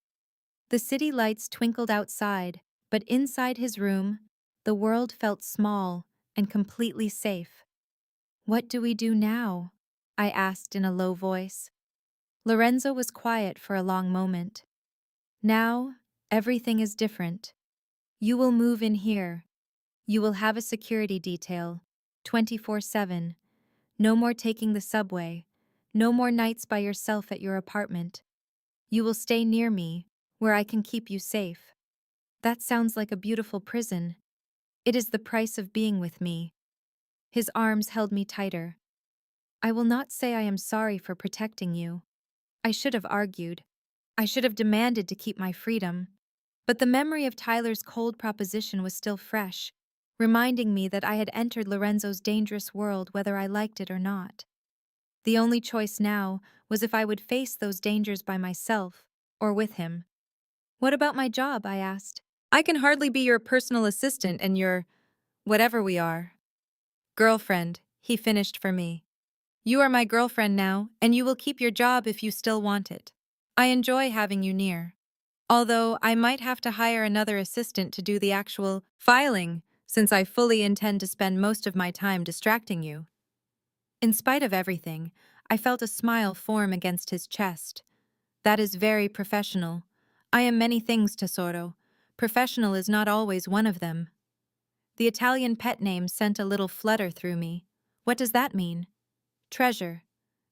The city lights twinkled outside, but inside his room, the world felt small and completely safe. What do we do now? I asked in a low voice. Lorenzo was quiet for a long moment. Now, everything is different. You will move in here. You will have a security detail, 24/7. No more taking the subway. No more nights by yourself at your apartment. You will stay near me, where I can keep you safe. That sounds like a beautiful prison. It is the price of being with me. His arms held me tighter. I will not say I am sorry for protecting you. I should have argued. I should have demanded to keep my freedom. But the memory of Tyler's cold proposition was still fresh, reminding me that I had entered Lorenzo's dangerous world whether I liked it or not. The only choice now was if I would face those dangers by myself or with him. What about my job? I asked. I can hardly be your personal assistant and your whatever we are. Girlfriend, he finished for me. You are my girlfriend now, and you will keep your job if you still want it. I enjoy having you near. Although I might have to hire another assistant to do the actual filing, since I fully intend to spend most of my time distracting you. In spite of everything, I felt a smile form against his chest. That is very professional. I am many things, Tesoro. Professional is not always one of them. The Italian pet name sent a little flutter through me. What does that mean? Treasure.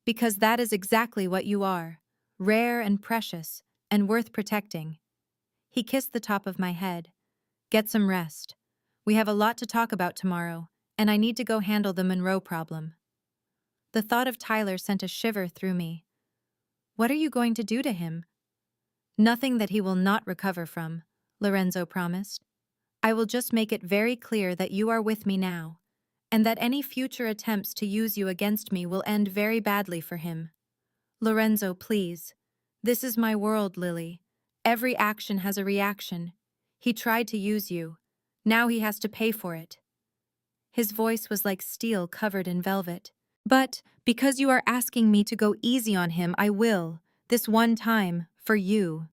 Because that is exactly what you are. Rare and precious, and worth protecting. He kissed the top of my head. Get some rest. We have a lot to talk about tomorrow, and I need to go handle the Monroe problem. The thought of Tyler sent a shiver through me. What are you going to do to him? Nothing that he will not recover from, Lorenzo promised. I will just make it very clear that you are with me now, and that any future attempts to use you against me will end very badly for him. Lorenzo, please. This is my world, Lily. Every action has a reaction. He tried to use you. Now he has to pay for it. His voice was like steel covered in velvet. But, because you are asking me to go easy on him, I will, this one time, for you.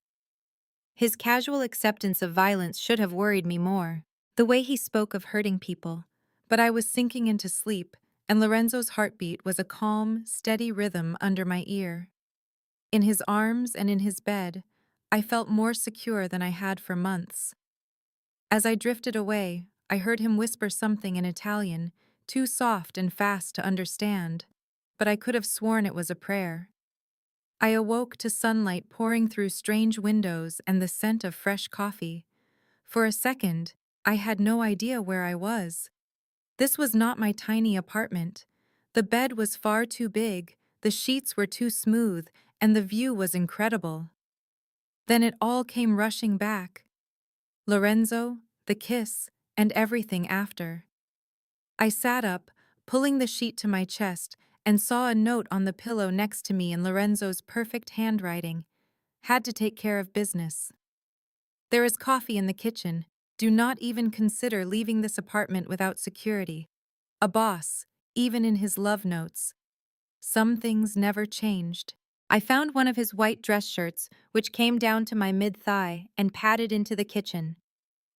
His casual acceptance of violence should have worried me more. The way he spoke of hurting people. But I was sinking into sleep, and Lorenzo's heartbeat was a calm, steady rhythm under my ear. In his arms and in his bed, I felt more secure than I had for months. As I drifted away, I heard him whisper something in Italian, too soft and fast to understand, but I could have sworn it was a prayer. I awoke to sunlight pouring through strange windows and the scent of fresh coffee. For a second, I had no idea where I was. This was not my tiny apartment. The bed was far too big, the sheets were too smooth, and the view was incredible. Then it all came rushing back. Lorenzo, the kiss, and everything after. I sat up, pulling the sheet to my chest, and saw a note on the pillow next to me in Lorenzo's perfect handwriting. Had to take care of business. There is coffee in the kitchen. Do not even consider leaving this apartment without security. A boss, even in his love notes. Some things never changed. I found one of his white dress shirts, which came down to my mid-thigh, and padded into the kitchen.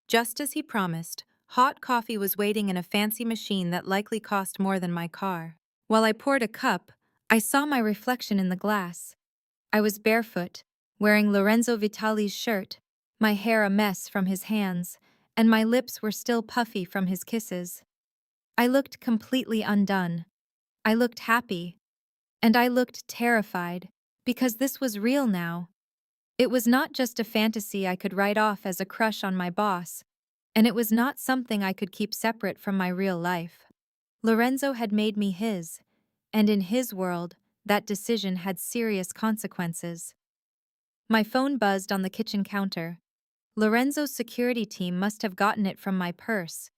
Just as he promised, hot coffee was waiting in a fancy machine that likely cost more than my car. While I poured a cup, I saw my reflection in the glass. I was barefoot, wearing Lorenzo Vitali's shirt, my hair a mess from his hands, and my lips were still puffy from his kisses. I looked completely undone. I looked happy. And I looked terrified, because this was real now. It was not just a fantasy I could write off as a crush on my boss, and it was not something I could keep separate from my real life. Lorenzo had made me his, and in his world, that decision had serious consequences. My phone buzzed on the kitchen counter. Lorenzo's security team must have gotten it from my purse.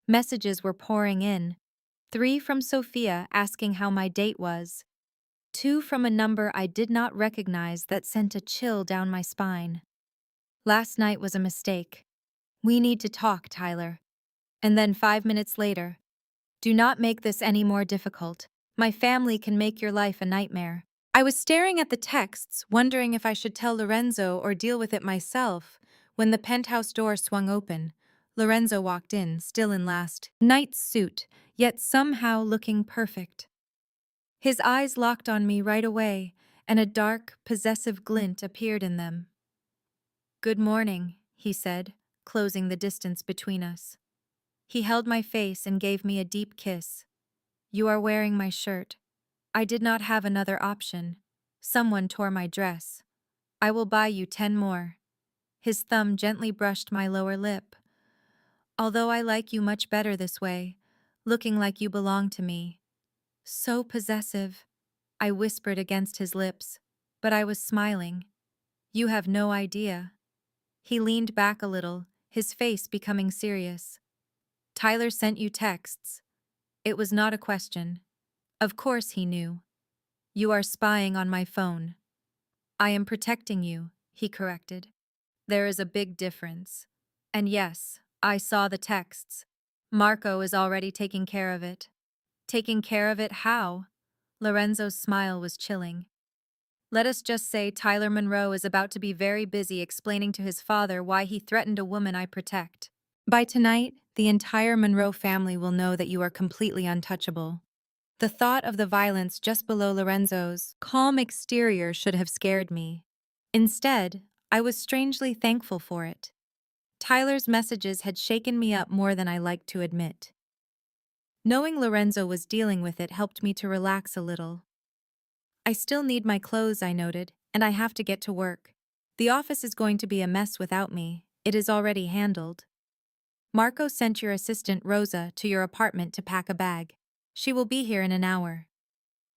Messages were pouring in. 3 from Sophia asking how my date was. 2 from a number I did not recognize that sent a chill down my spine. Last night was a mistake. We need to talk, Tyler. And then 5 minutes later. Do not make this any more difficult. My family can make your life a nightmare. I was staring at the texts, wondering if I should tell Lorenzo or deal with it myself, when the penthouse door swung open. Lorenzo walked in, still in last night's suit, yet somehow looking perfect. His eyes locked on me right away, and a dark, possessive glint appeared in them. "Good morning," he said, closing the distance between us. He held my face and gave me a deep kiss. "You are wearing my shirt. I did not have another option. Someone tore my dress. I will buy you 10 more. His thumb gently brushed my lower lip. "Although I like you much better this way, looking like you belong to me." So possessive. I whispered against his lips, but I was smiling. "You have no idea." He leaned back a little, his face becoming serious. "Tyler sent you texts." It was not a question. Of course he knew. "You are spying on my phone." "I am protecting you," he corrected. "There is a big difference." And yes, I saw the texts. Marco is already taking care of it. Taking care of it how? Lorenzo's smile was chilling. "Let us just say Tyler Monroe is about to be very busy explaining to his father why he threatened a woman I protect. By tonight, the entire Monroe family will know that you are completely untouchable." The thought of the violence just below Lorenzo's calm exterior should have scared me. Instead, I was strangely thankful for it. Tyler's messages had shaken me up more than I liked to admit. Knowing Lorenzo was dealing with it helped me to relax a little. "I still need my clothes," I noted, "and I have to get to work. The office is going to be a mess without me. It is already handled." "Marco sent your assistant, Rosa, to your apartment to pack a bag. She will be here in an hour."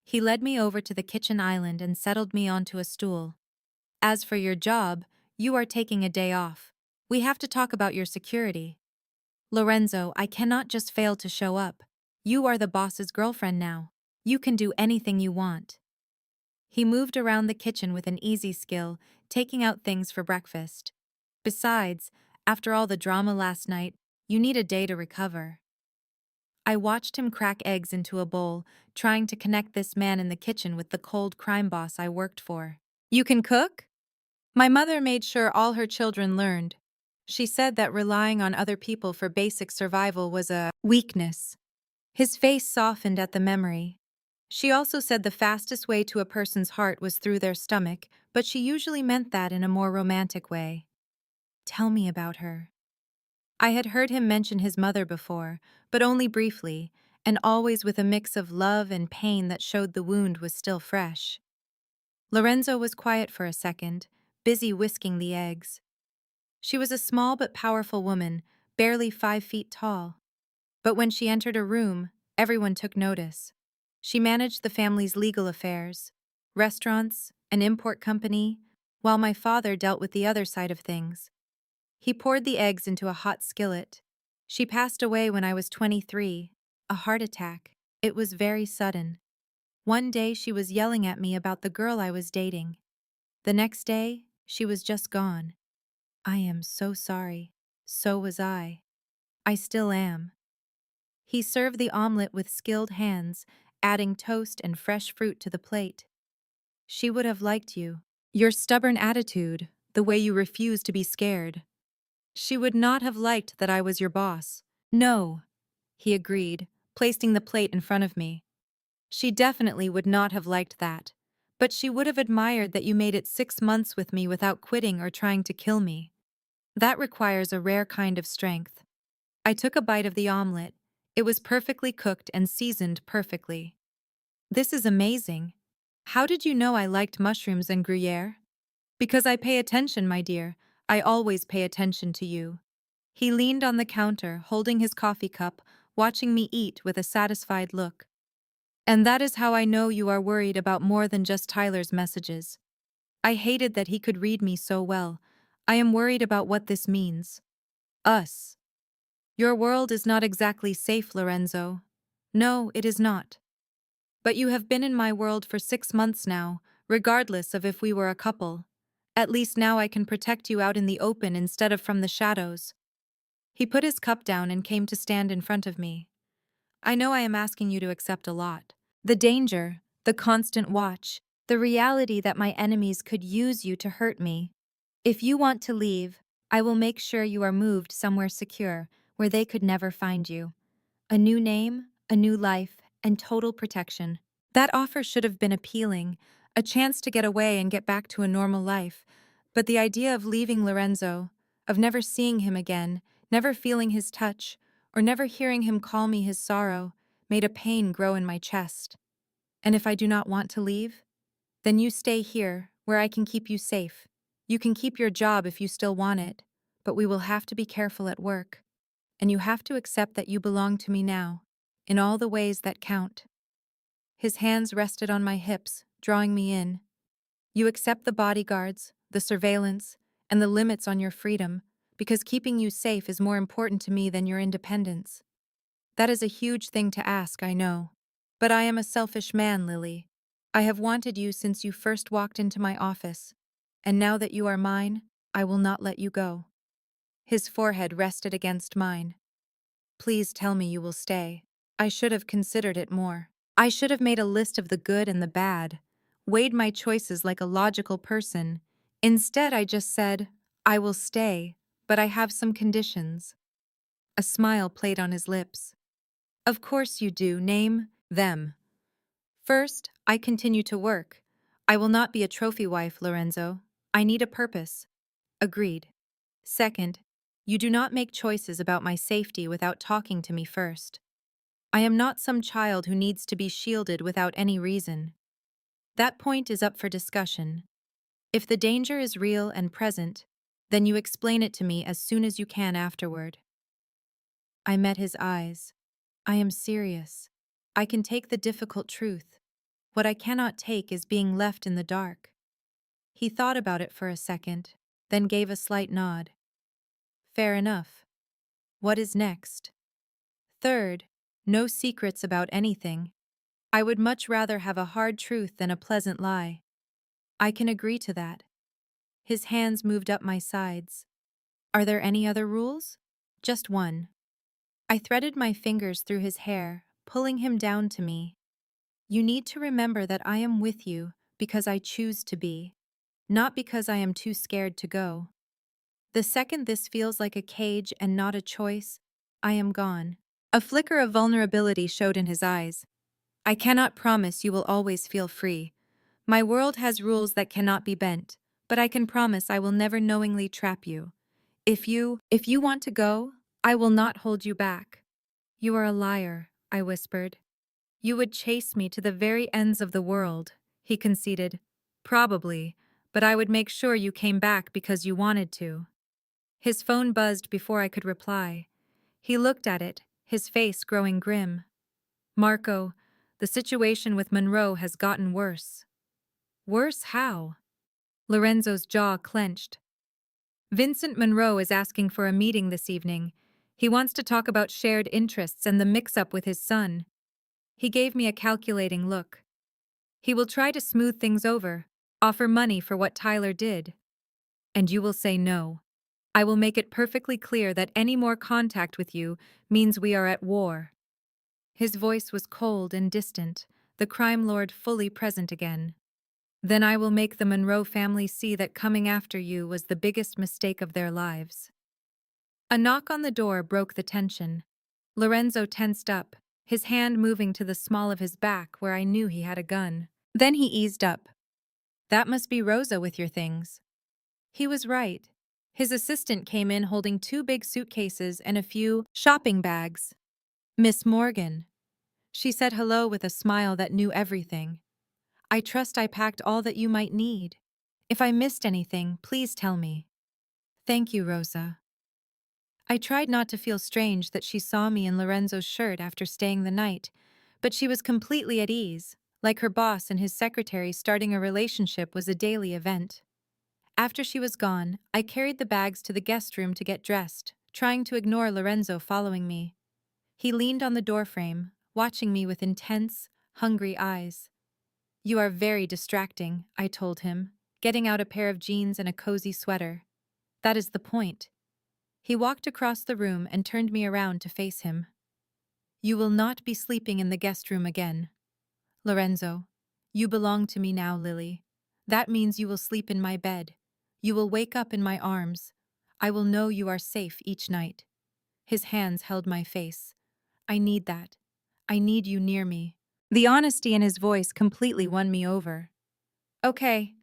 He led me over to the kitchen island and settled me onto a stool. "As for your job, you are taking a day off. We have to talk about your security." "Lorenzo, I cannot just fail to show up. You are the boss's girlfriend now. You can do anything you want." He moved around the kitchen with an easy skill, taking out things for breakfast. "Besides, after all the drama last night, you need a day to recover." I watched him crack eggs into a bowl, trying to connect this man in the kitchen with the cold crime boss I worked for. "You can cook?" My mother made sure all her children learned. She said that relying on other people for basic survival was a weakness. His face softened at the memory. She also said the fastest way to a person's heart was through their stomach, but she usually meant that in a more romantic way. "Tell me about her." I had heard him mention his mother before, but only briefly, and always with a mix of love and pain that showed the wound was still fresh. Lorenzo was quiet for a second, busy whisking the eggs. She was a small but powerful woman, barely 5 feet tall. But when she entered a room, everyone took notice. She managed the family's legal affairs, restaurants, an import company, while my father dealt with the other side of things. He poured the eggs into a hot skillet. She passed away when I was 23, a heart attack. It was very sudden. One day she was yelling at me about the girl I was dating. The next day, she was just gone. I am so sorry. So was I. I still am. He served the omelet with skilled hands, adding toast and fresh fruit to the plate. She would have liked you. Your stubborn attitude, the way you refuse to be scared. She would not have liked that I was your boss. No, he agreed, placing the plate in front of me. She definitely would not have liked that. But she would have admired that you made it 6 months with me without quitting or trying to kill me. That requires a rare kind of strength. I took a bite of the omelet. It was perfectly cooked and seasoned perfectly. This is amazing. How did you know I liked mushrooms and Gruyere? Because I pay attention, my dear. I always pay attention to you. He leaned on the counter, holding his coffee cup, watching me eat with a satisfied look. And that is how I know you are worried about more than just Tyler's messages. I hated that he could read me so well. I am worried about what this means. Us. Your world is not exactly safe, Lorenzo. No, it is not. But you have been in my world for 6 months now, regardless of if we were a couple. At least now I can protect you out in the open instead of from the shadows. He put his cup down and came to stand in front of me. I know I am asking you to accept a lot. The danger, the constant watch, the reality that my enemies could use you to hurt me. If you want to leave, I will make sure you are moved somewhere secure, where they could never find you. A new name, a new life, and total protection. That offer should have been appealing, a chance to get away and get back to a normal life. But the idea of leaving Lorenzo, of never seeing him again, never feeling his touch, or never hearing him call me his sorrow, made a pain grow in my chest. And if I do not want to leave? Then you stay here, where I can keep you safe. You can keep your job if you still want it, but we will have to be careful at work. And you have to accept that you belong to me now, in all the ways that count. His hands rested on my hips, drawing me in. You accept the bodyguards, the surveillance, and the limits on your freedom, because keeping you safe is more important to me than your independence. That is a huge thing to ask, I know. But I am a selfish man, Lily. I have wanted you since you first walked into my office, and now that you are mine, I will not let you go. His forehead rested against mine. Please tell me you will stay. I should have considered it more. I should have made a list of the good and the bad, weighed my choices like a logical person. Instead, I just said, I will stay, but I have some conditions. A smile played on his lips. Of course you do, name them. First, I continue to work. I will not be a trophy wife, Lorenzo. I need a purpose. Agreed. Second, you do not make choices about my safety without talking to me first. I am not some child who needs to be shielded without any reason. That point is up for discussion. If the danger is real and present, then you explain it to me as soon as you can afterward. I met his eyes. I am serious. I can take the difficult truth. What I cannot take is being left in the dark. He thought about it for a second, then gave a slight nod. Fair enough. What is next? Third, no secrets about anything. I would much rather have a hard truth than a pleasant lie. I can agree to that. His hands moved up my sides. Are there any other rules? Just one. I threaded my fingers through his hair, pulling him down to me. You need to remember that I am with you because I choose to be, not because I am too scared to go. The second this feels like a cage and not a choice, I am gone. A flicker of vulnerability showed in his eyes. I cannot promise you will always feel free. My world has rules that cannot be bent, but I can promise I will never knowingly trap you. If you want to go, I will not hold you back. You are a liar, I whispered. You would chase me to the very ends of the world, he conceded. Probably, but I would make sure you came back because you wanted to. His phone buzzed before I could reply. He looked at it, his face growing grim. Marco, the situation with Monroe has gotten worse. Worse how? Lorenzo's jaw clenched. Vincent Monroe is asking for a meeting this evening. He wants to talk about shared interests and the mix-up with his son. He gave me a calculating look. He will try to smooth things over, offer money for what Tyler did. And you will say no. I will make it perfectly clear that any more contact with you means we are at war. His voice was cold and distant, the crime lord fully present again. Then I will make the Monroe family see that coming after you was the biggest mistake of their lives. A knock on the door broke the tension. Lorenzo tensed up, his hand moving to the small of his back where I knew he had a gun. Then he eased up. That must be Rosa with your things. He was right. His assistant came in holding 2 big suitcases and a few shopping bags. Miss Morgan. She said hello with a smile that knew everything. I trust I packed all that you might need. If I missed anything, please tell me. Thank you, Rosa. I tried not to feel strange that she saw me in Lorenzo's shirt after staying the night, but she was completely at ease, like her boss and his secretary starting a relationship was a daily event. After she was gone, I carried the bags to the guest room to get dressed, trying to ignore Lorenzo following me. He leaned on the doorframe, watching me with intense, hungry eyes. You are very distracting, I told him, getting out a pair of jeans and a cozy sweater. That is the point. He walked across the room and turned me around to face him. You will not be sleeping in the guest room again. Lorenzo, you belong to me now, Lily. That means you will sleep in my bed. You will wake up in my arms. I will know you are safe each night. His hands held my face. I need that. I need you near me. The honesty in his voice completely won me over. Okay,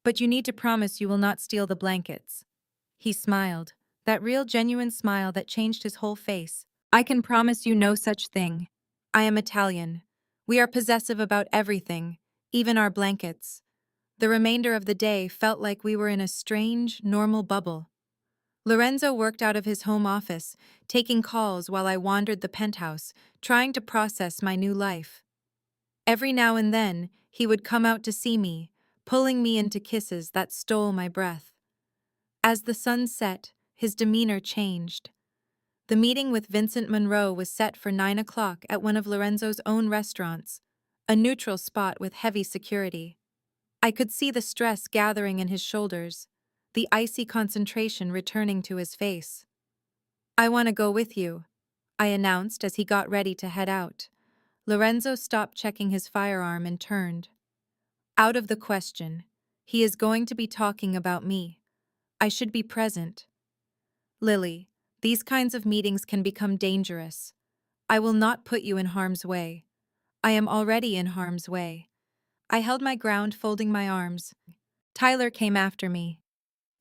but you need to promise you will not steal the blankets. He smiled, that real genuine smile that changed his whole face. I can promise you no such thing. I am Italian. We are possessive about everything, even our blankets. The remainder of the day felt like we were in a strange, normal bubble. Lorenzo worked out of his home office, taking calls while I wandered the penthouse, trying to process my new life. Every now and then, he would come out to see me, pulling me into kisses that stole my breath. As the sun set, his demeanor changed. The meeting with Vincent Monroe was set for 9 o'clock at one of Lorenzo's own restaurants, a neutral spot with heavy security. I could see the stress gathering in his shoulders, the icy concentration returning to his face. I want to go with you, I announced as he got ready to head out. Lorenzo stopped checking his firearm and turned. Out of the question. He is going to be talking about me. I should be present. Lily, these kinds of meetings can become dangerous. I will not put you in harm's way. I am already in harm's way. I held my ground, folding my arms. Tyler came after me.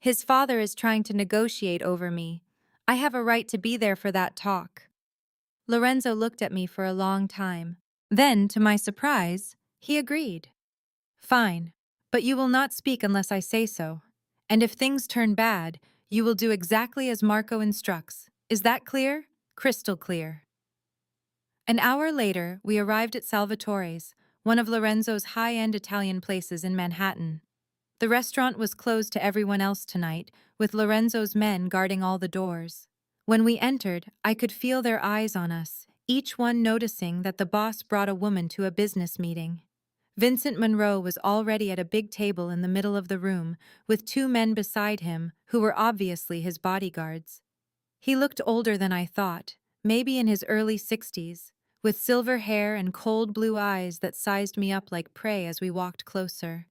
His father is trying to negotiate over me. I have a right to be there for that talk. Lorenzo looked at me for a long time. Then, to my surprise, he agreed. Fine, but you will not speak unless I say so. And if things turn bad, you will do exactly as Marco instructs. Is that clear? Crystal clear. An hour later, we arrived at Salvatore's, one of Lorenzo's high-end Italian places in Manhattan. The restaurant was closed to everyone else tonight, with Lorenzo's men guarding all the doors. When we entered, I could feel their eyes on us, each one noticing that the boss brought a woman to a business meeting. Vincent Monroe was already at a big table in the middle of the room, with 2 men beside him who were obviously his bodyguards. He looked older than I thought, maybe in his early 60s, with silver hair and cold blue eyes that sized me up like prey as we walked closer.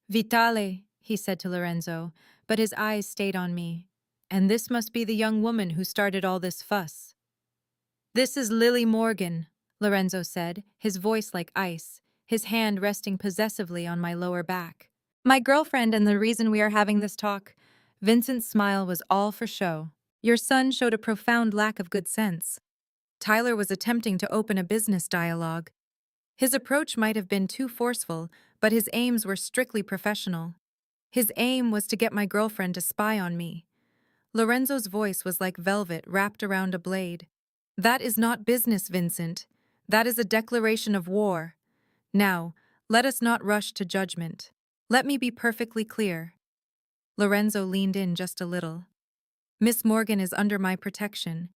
Vitale, he said to Lorenzo, but his eyes stayed on me. And this must be the young woman who started all this fuss. This is Lily Morgan, Lorenzo said, his voice like ice, his hand resting possessively on my lower back. My girlfriend and the reason we are having this talk. Vincent's smile was all for show. Your son showed a profound lack of good sense. Tyler was attempting to open a business dialogue. His approach might have been too forceful, but his aims were strictly professional. His aim was to get my girlfriend to spy on me. Lorenzo's voice was like velvet wrapped around a blade. That is not business, Vincent. That is a declaration of war. Now, let us not rush to judgment. Let me be perfectly clear. Lorenzo leaned in just a little. Miss Morgan is under my protection.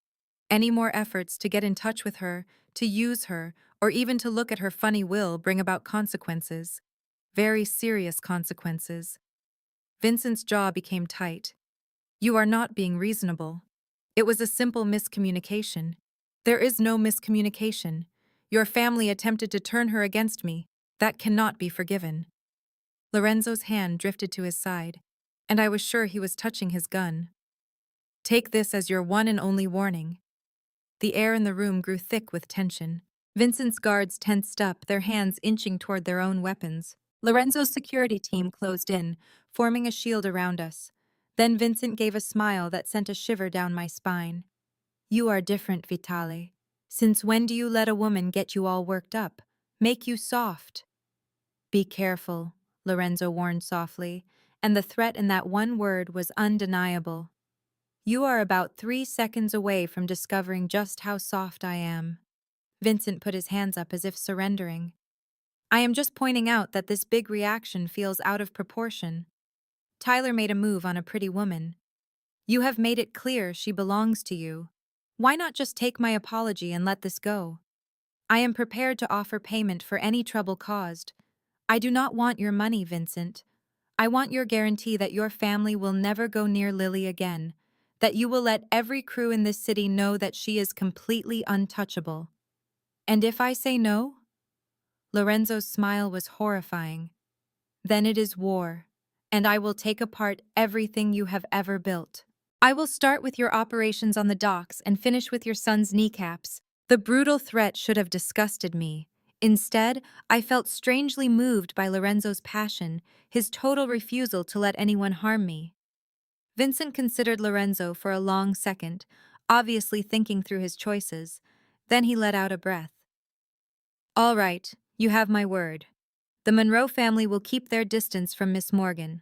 Any more efforts to get in touch with her, to use her, or even to look at her funny will bring about consequences. Very serious consequences. Vincent's jaw became tight. You are not being reasonable. It was a simple miscommunication. There is no miscommunication. Your family attempted to turn her against me. That cannot be forgiven. Lorenzo's hand drifted to his side, and I was sure he was touching his gun. Take this as your one and only warning. The air in the room grew thick with tension. Vincent's guards tensed up, their hands inching toward their own weapons. Lorenzo's security team closed in, forming a shield around us. Then Vincent gave a smile that sent a shiver down my spine. You are different, Vitale. Since when do you let a woman get you all worked up? Make you soft? Be careful, Lorenzo warned softly, and the threat in that one word was undeniable. You are about 3 seconds away from discovering just how soft I am. Vincent put his hands up as if surrendering. I am just pointing out that this big reaction feels out of proportion. Tyler made a move on a pretty woman. You have made it clear she belongs to you. Why not just take my apology and let this go? I am prepared to offer payment for any trouble caused. I do not want your money, Vincent. I want your guarantee that your family will never go near Lily again, that you will let every crew in this city know that she is completely untouchable. And if I say no? Lorenzo's smile was horrifying. Then it is war, and I will take apart everything you have ever built. I will start with your operations on the docks and finish with your son's kneecaps. The brutal threat should have disgusted me. Instead, I felt strangely moved by Lorenzo's passion, his total refusal to let anyone harm me. Vincent considered Lorenzo for a long second, obviously thinking through his choices. Then he let out a breath. All right, you have my word. The Monroe family will keep their distance from Miss Morgan.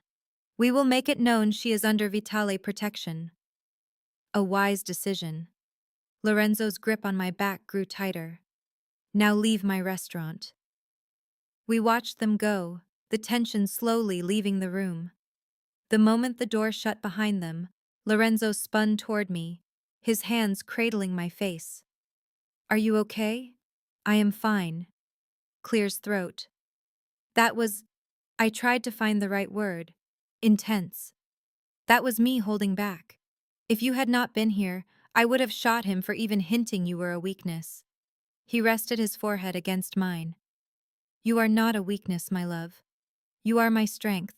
We will make it known she is under Vitale protection. A wise decision. Lorenzo's grip on my back grew tighter. Now leave my restaurant. We watched them go, the tension slowly leaving the room. The moment the door shut behind them, Lorenzo spun toward me, his hands cradling my face. Are you okay? I am fine. Clears throat. I tried to find the right word. Intense. That was me holding back. If you had not been here, I would have shot him for even hinting you were a weakness. He rested his forehead against mine. You are not a weakness, my love. You are my strength.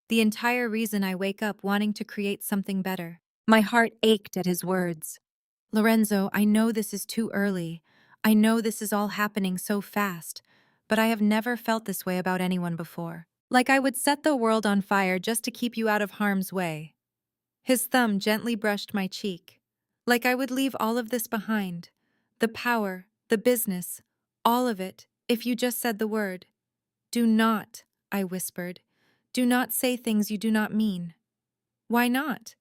The entire reason I wake up wanting to create something better. My heart ached at his words. Lorenzo, I know this is too early. I know this is all happening so fast, but I have never felt this way about anyone before. Like I would set the world on fire just to keep you out of harm's way. His thumb gently brushed my cheek. Like I would leave all of this behind. The power, the business, all of it, if you just said the word. Do not, I whispered. Do not say things you do not mean. Why not?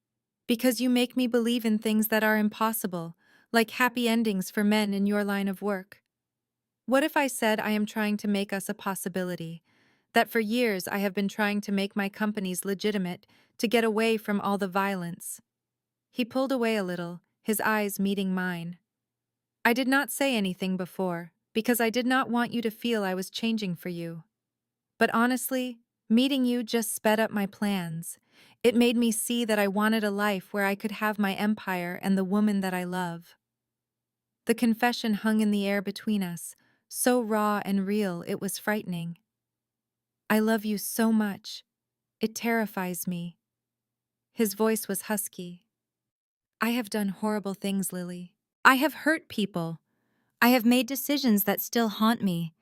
Because you make me believe in things that are impossible, like happy endings for men in your line of work. What if I said I am trying to make us a possibility? That for years I have been trying to make my companies legitimate, to get away from all the violence. He pulled away a little, his eyes meeting mine. I did not say anything before, because I did not want you to feel I was changing for you. But honestly, meeting you just sped up my plans. It made me see that I wanted a life where I could have my empire and the woman that I love. The confession hung in the air between us, so raw and real it was frightening. I love you so much. It terrifies me. His voice was husky. I have done horrible things, Lily. I have hurt people. I have made decisions that still haunt me.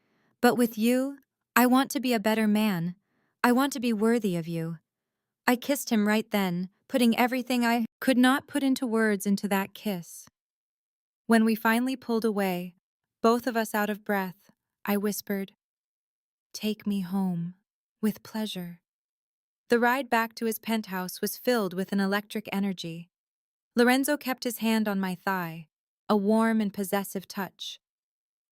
But with you, I want to be a better man. I want to be worthy of you. I kissed him right then, putting everything I could not put into words into that kiss. When we finally pulled away, both of us out of breath, I whispered, "Take me home." With pleasure. The ride back to his penthouse was filled with an electric energy. Lorenzo kept his hand on my thigh, a warm and possessive touch.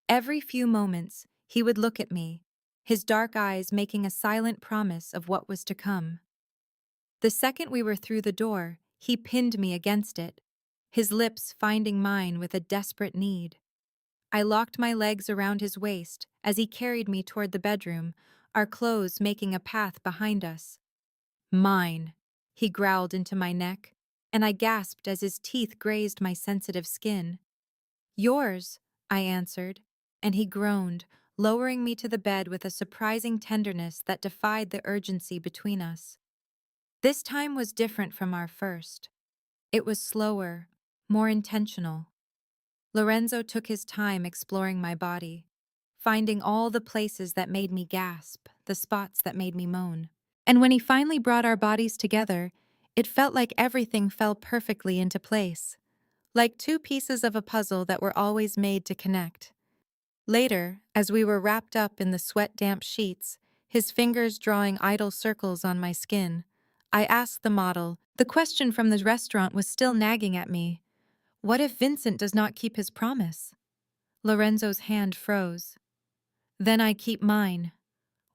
Every few moments, he would look at me, his dark eyes making a silent promise of what was to come. The second we were through the door, he pinned me against it, his lips finding mine with a desperate need. I locked my legs around his waist as he carried me toward the bedroom, our clothes making a path behind us. Mine, he growled into my neck, and I gasped as his teeth grazed my sensitive skin. Yours, I answered. and he groaned, lowering me to the bed with a surprising tenderness that defied the urgency between us. This time was different from our first. It was slower, more intentional. Lorenzo took his time exploring my body, finding all the places that made me gasp, the spots that made me moan. And when he finally brought our bodies together, it felt like everything fell perfectly into place, like two pieces of a puzzle that were always made to connect. Later, as we were wrapped up in the sweat-damp sheets, his fingers drawing idle circles on my skin, I asked the model. The question from the restaurant was still nagging at me. What if Vincent does not keep his promise? Lorenzo's hand froze. Then I keep mine.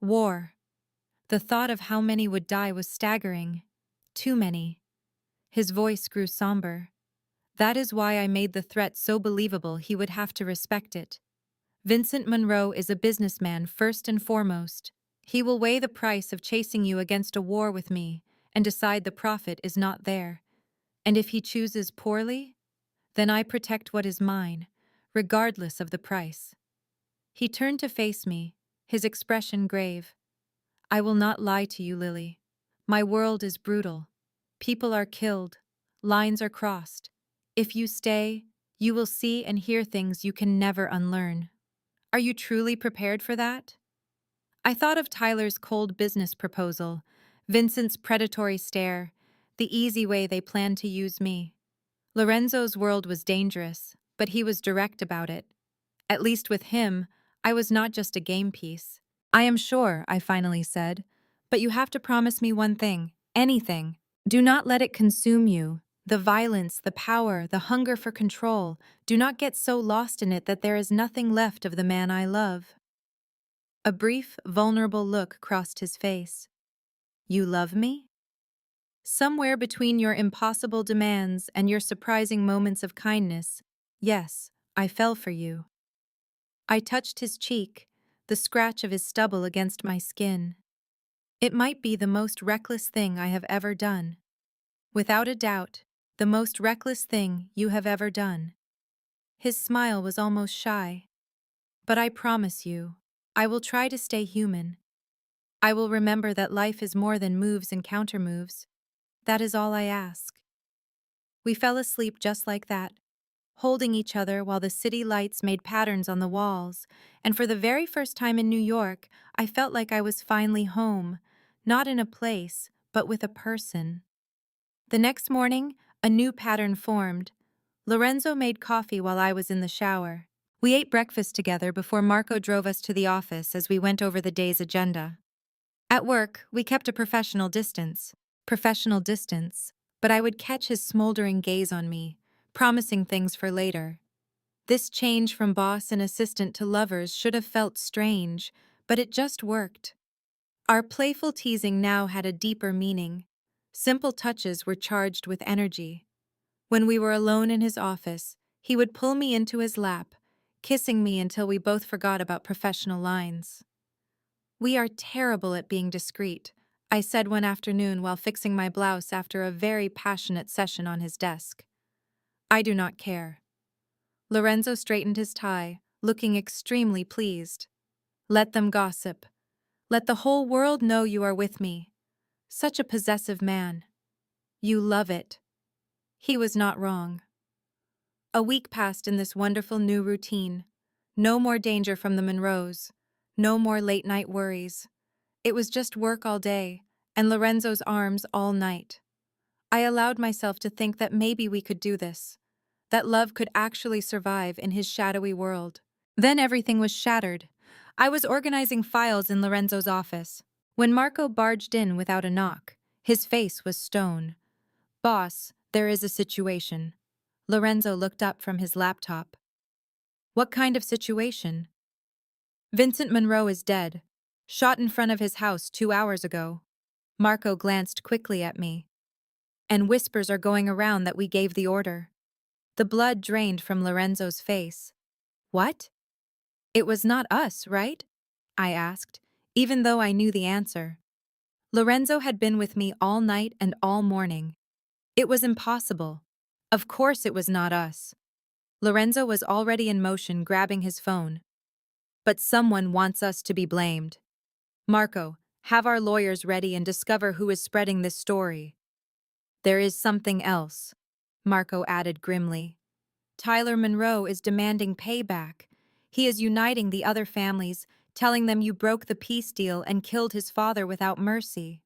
War. The thought of how many would die was staggering. Too many. His voice grew somber. That is why I made the threat so believable he would have to respect it. Vincent Monroe is a businessman first and foremost. He will weigh the price of chasing you against a war with me and decide the profit is not there. And if he chooses poorly, then I protect what is mine, regardless of the price. He turned to face me, his expression grave. I will not lie to you, Lily. My world is brutal. People are killed. Lines are crossed. If you stay, you will see and hear things you can never unlearn. Are you truly prepared for that? I thought of Tyler's cold business proposal, Vincent's predatory stare, the easy way they planned to use me. Lorenzo's world was dangerous, but he was direct about it. At least with him, I was not just a game piece. I am sure, I finally said, but you have to promise me one thing, anything. Do not let it consume you. The violence, the power, the hunger for control. Do not get so lost in it that there is nothing left of the man I love. A brief, vulnerable look crossed his face. You love me? Somewhere between your impossible demands and your surprising moments of kindness, yes, I fell for you. I touched his cheek, the scratch of his stubble against my skin. It might be the most reckless thing I have ever done. Without a doubt, the most reckless thing you have ever done. His smile was almost shy. But I promise you, I will try to stay human. I will remember that life is more than moves and countermoves. That is all I ask. We fell asleep just like that, holding each other while the city lights made patterns on the walls, and for the very first time in New York, I felt like I was finally home, not in a place, but with a person. The next morning, a new pattern formed. Lorenzo made coffee while I was in the shower. We ate breakfast together before Marco drove us to the office as we went over the day's agenda. At work, we kept a professional distance, but I would catch his smoldering gaze on me, promising things for later. This change from boss and assistant to lovers should have felt strange, but it just worked. Our playful teasing now had a deeper meaning. Simple touches were charged with energy. When we were alone in his office, he would pull me into his lap, kissing me until we both forgot about professional lines. We are terrible at being discreet, I said one afternoon while fixing my blouse after a very passionate session on his desk. I do not care. Lorenzo straightened his tie, looking extremely pleased. Let them gossip. Let the whole world know you are with me. Such a possessive man. You love it. He was not wrong. A week passed in this wonderful new routine. No more danger from the Monroes. No more late-night worries. It was just work all day, and Lorenzo's arms all night. I allowed myself to think that maybe we could do this, that love could actually survive in his shadowy world. Then everything was shattered. I was organizing files in Lorenzo's office when Marco barged in without a knock. His face was stone. Boss, there is a situation. Lorenzo looked up from his laptop. What kind of situation? Vincent Monroe is dead. Shot in front of his house 2 hours ago. Marco glanced quickly at me. And whispers are going around that we gave the order. The blood drained from Lorenzo's face. What? It was not us, right? I asked, even though I knew the answer. Lorenzo had been with me all night and all morning. It was impossible. Of course it was not us. Lorenzo was already in motion, grabbing his phone. but someone wants us to be blamed. Marco, have our lawyers ready and discover who is spreading this story. There is something else, Marco added grimly. Tyler Monroe is demanding payback. He is uniting the other families, telling them you broke the peace deal and killed his father without mercy.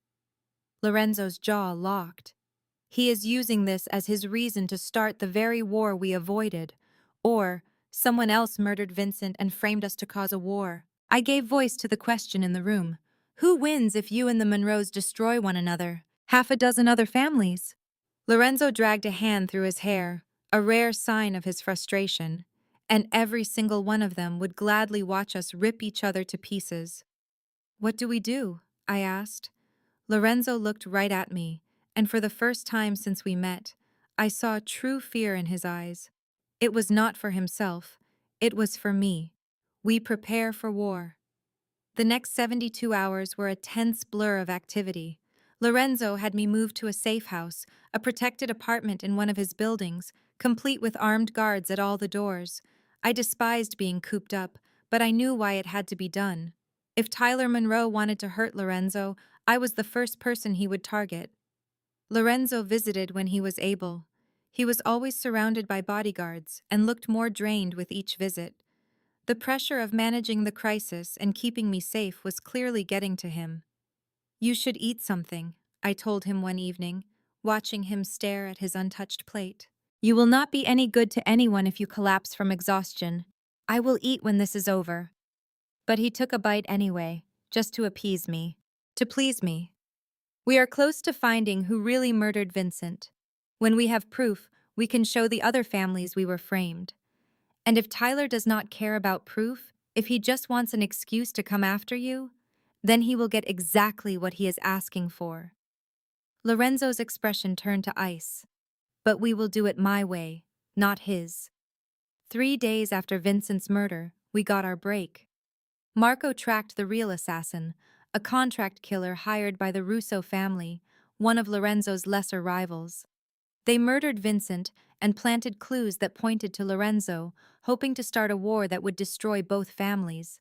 Lorenzo's jaw locked. He is using this as his reason to start the very war we avoided. Or, someone else murdered Vincent and framed us to cause a war. I gave voice to the question in the room. Who wins if you and the Monroes destroy one another? Half a dozen other families. Lorenzo dragged a hand through his hair, a rare sign of his frustration, and every single one of them would gladly watch us rip each other to pieces. What do we do? I asked. Lorenzo looked right at me, and for the first time since we met, I saw true fear in his eyes. It was not for himself, it was for me. We prepare for war. The next 72 hours were a tense blur of activity. Lorenzo had me moved to a safe house, a protected apartment in one of his buildings, complete with armed guards at all the doors. I despised being cooped up, but I knew why it had to be done. If Tyler Monroe wanted to hurt Lorenzo, I was the first person he would target. Lorenzo visited when he was able. He was always surrounded by bodyguards and looked more drained with each visit. The pressure of managing the crisis and keeping me safe was clearly getting to him. You should eat something, I told him one evening, watching him stare at his untouched plate. You will not be any good to anyone if you collapse from exhaustion. I will eat when this is over. But he took a bite anyway, just to appease me, to please me. We are close to finding who really murdered Vincent. When we have proof, we can show the other families we were framed. And if Tyler does not care about proof, if he just wants an excuse to come after you, then he will get exactly what he is asking for. Lorenzo's expression turned to ice. But we will do it my way, not his. 3 days after Vincent's murder, we got our break. Marco tracked the real assassin, a contract killer hired by the Russo family, one of Lorenzo's lesser rivals. They murdered Vincent and planted clues that pointed to Lorenzo, hoping to start a war that would destroy both families.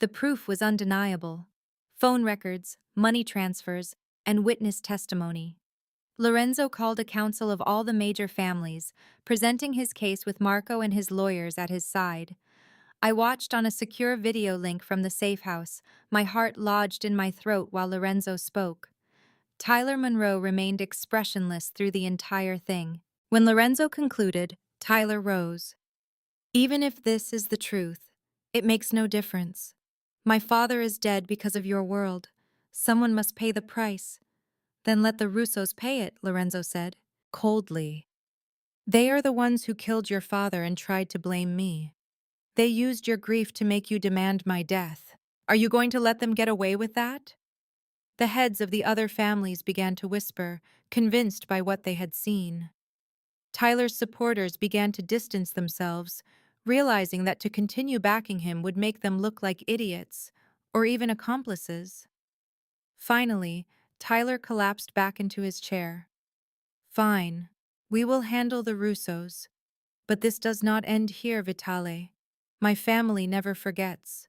The proof was undeniable. Phone records, money transfers, and witness testimony. Lorenzo called a council of all the major families, presenting his case with Marco and his lawyers at his side. I watched on a secure video link from the safe house, my heart lodged in my throat while Lorenzo spoke. Tyler Monroe remained expressionless through the entire thing. When Lorenzo concluded, Tyler rose. Even if this is the truth, it makes no difference. My father is dead because of your world. Someone must pay the price. Then let the Russos pay it, Lorenzo said, coldly. They are the ones who killed your father and tried to blame me. They used your grief to make you demand my death. Are you going to let them get away with that? The heads of the other families began to whisper, convinced by what they had seen. Tyler's supporters began to distance themselves, realizing that to continue backing him would make them look like idiots, or even accomplices. Finally, Tyler collapsed back into his chair. Fine, we will handle the Russos. But this does not end here, Vitale. My family never forgets.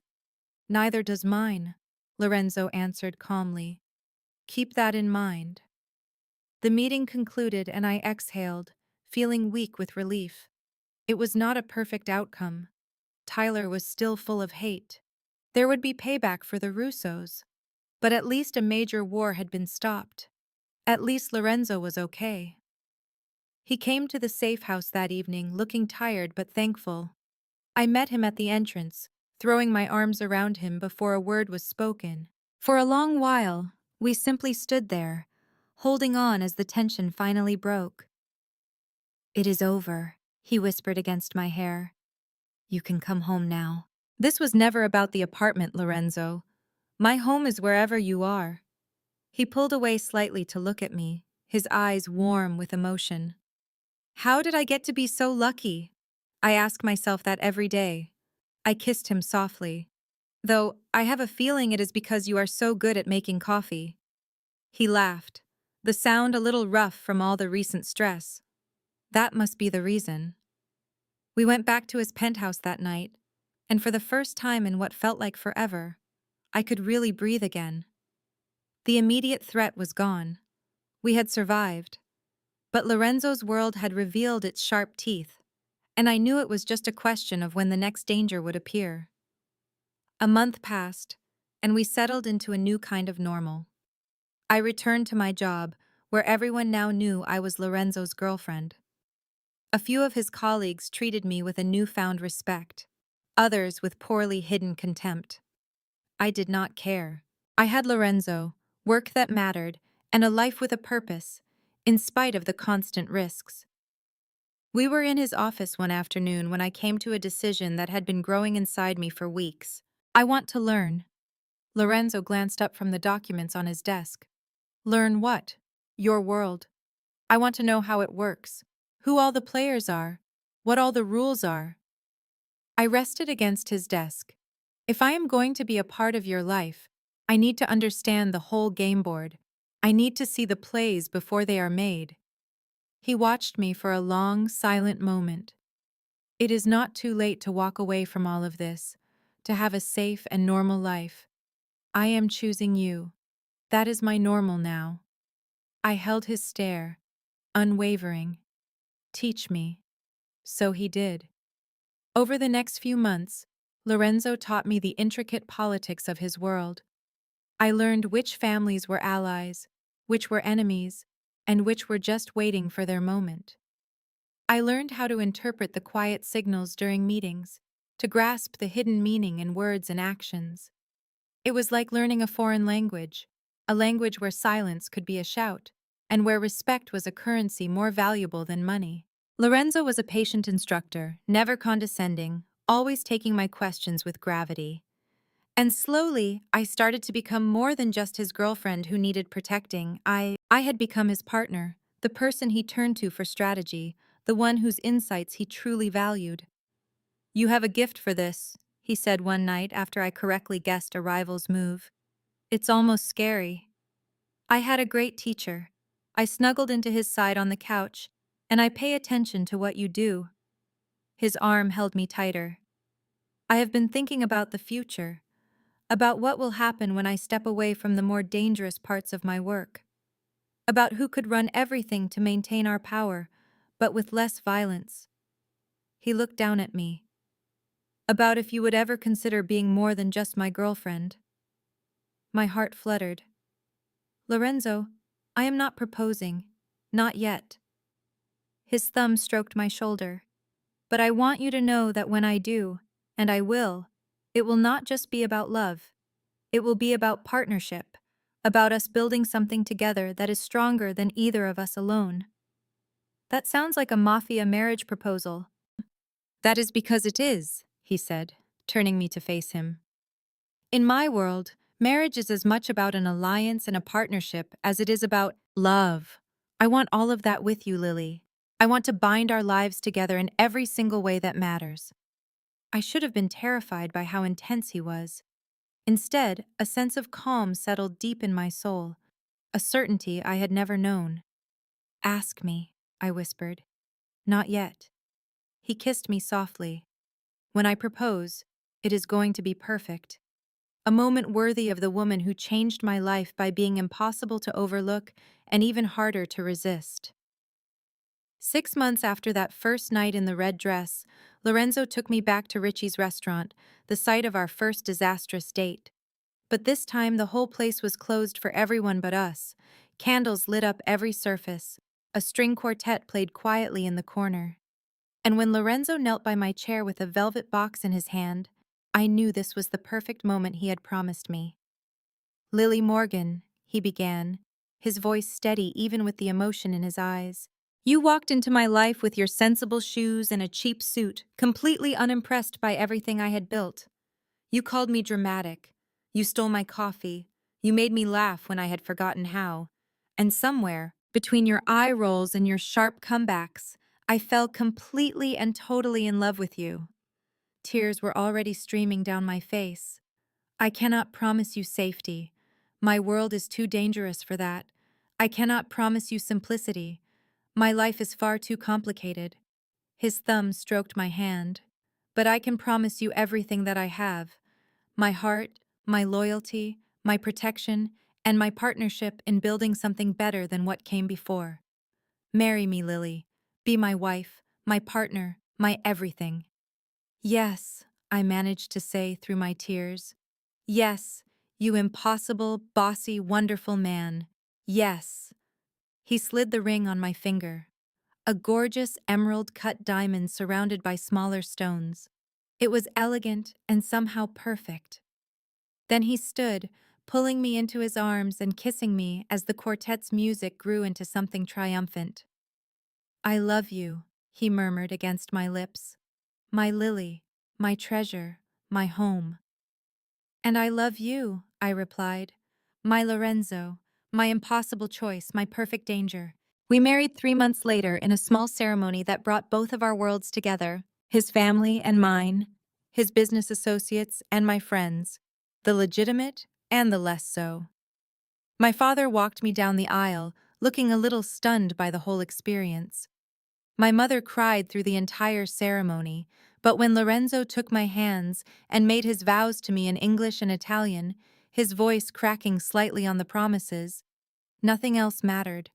Neither does mine, Lorenzo answered calmly. Keep that in mind. The meeting concluded and I exhaled, feeling weak with relief. It was not a perfect outcome. Tyler was still full of hate. There would be payback for the Russos. But at least a major war had been stopped. At least Lorenzo was okay. He came to the safe house that evening, looking tired but thankful. I met him at the entrance, throwing my arms around him before a word was spoken. For a long while, we simply stood there, holding on as the tension finally broke. It is over, he whispered against my hair. You can come home now. This was never about the apartment, Lorenzo. My home is wherever you are. He pulled away slightly to look at me, his eyes warm with emotion. How did I get to be so lucky? I ask myself that every day. I kissed him softly. Though I have a feeling it is because you are so good at making coffee. He laughed, the sound a little rough from all the recent stress. That must be the reason. We went back to his penthouse that night. And for the first time in what felt like forever, I could really breathe again. The immediate threat was gone. We had survived. But Lorenzo's world had revealed its sharp teeth, and I knew it was just a question of when the next danger would appear. A month passed, and we settled into a new kind of normal. I returned to my job, where everyone now knew I was Lorenzo's girlfriend. A few of his colleagues treated me with a newfound respect, others with poorly hidden contempt. I did not care. I had Lorenzo, work that mattered, and a life with a purpose, in spite of the constant risks. We were in his office one afternoon when I came to a decision that had been growing inside me for weeks. I want to learn. Lorenzo glanced up from the documents on his desk. Learn what? Your world. I want to know how it works, who all the players are, what all the rules are. I rested against his desk. If I am going to be a part of your life, I need to understand the whole game board. I need to see the plays before they are made. He watched me for a long, silent moment. It is not too late to walk away from all of this, to have a safe and normal life. I am choosing you. That is my normal now. I held his stare, unwavering. Teach me. So he did. Over the next few months, Lorenzo taught me the intricate politics of his world. I learned which families were allies, which were enemies, and which were just waiting for their moment. I learned how to interpret the quiet signals during meetings, to grasp the hidden meaning in words and actions. It was like learning a foreign language, a language where silence could be a shout, and where respect was a currency more valuable than money. Lorenzo was a patient instructor, never condescending, always taking my questions with gravity. And slowly, I started to become more than just his girlfriend who needed protecting. I had become his partner, the person he turned to for strategy, the one whose insights he truly valued. You have a gift for this, he said one night after I correctly guessed a rival's move. It's almost scary. I had a great teacher. I snuggled into his side on the couch, and I pay attention to what you do. His arm held me tighter. I have been thinking about the future, about what will happen when I step away from the more dangerous parts of my work, about who could run everything to maintain our power, but with less violence. He looked down at me. About if you would ever consider being more than just my girlfriend. My heart fluttered. Lorenzo, I am not proposing. Not yet. His thumb stroked my shoulder. But I want you to know that when I do, and I will, it will not just be about love. It will be about partnership, about us building something together that is stronger than either of us alone. That sounds like a mafia marriage proposal. That is because it is, he said, turning me to face him. In my world, marriage is as much about an alliance and a partnership as it is about love. I want all of that with you, Lily. I want to bind our lives together in every single way that matters. I should have been terrified by how intense he was. Instead, a sense of calm settled deep in my soul, a certainty I had never known. Ask me, I whispered. Not yet. He kissed me softly. When I propose, it is going to be perfect. A moment worthy of the woman who changed my life by being impossible to overlook and even harder to resist. 6 months after that first night in the red dress, Lorenzo took me back to Richie's restaurant, the site of our first disastrous date. But this time the whole place was closed for everyone but us. Candles lit up every surface. A string quartet played quietly in the corner. And when Lorenzo knelt by my chair with a velvet box in his hand, I knew this was the perfect moment he had promised me. Lily Morgan, he began, his voice steady even with the emotion in his eyes. You walked into my life with your sensible shoes and a cheap suit, completely unimpressed by everything I had built. You called me dramatic. You stole my coffee. You made me laugh when I had forgotten how. And somewhere, between your eye rolls and your sharp comebacks, I fell completely and totally in love with you. Tears were already streaming down my face. I cannot promise you safety. My world is too dangerous for that. I cannot promise you simplicity. My life is far too complicated. His thumb stroked my hand. but I can promise you everything that I have: my heart, my loyalty, my protection, and my partnership in building something better than what came before. Marry me, Lily. Be my wife, my partner, my everything. Yes, I managed to say through my tears. Yes, you impossible, bossy, wonderful man. Yes. He slid the ring on my finger, a gorgeous emerald-cut diamond surrounded by smaller stones. It was elegant and somehow perfect. Then he stood, pulling me into his arms and kissing me as the quartet's music grew into something triumphant. I love you, he murmured against my lips. My Lily, my treasure, my home. And I love you, I replied. My Lorenzo, my impossible choice, my perfect danger. We married 3 months later in a small ceremony that brought both of our worlds together, his family and mine, his business associates and my friends, the legitimate and the less so. My father walked me down the aisle, looking a little stunned by the whole experience. My mother cried through the entire ceremony, but when Lorenzo took my hands and made his vows to me in English and Italian, his voice cracking slightly on the promises, nothing else mattered.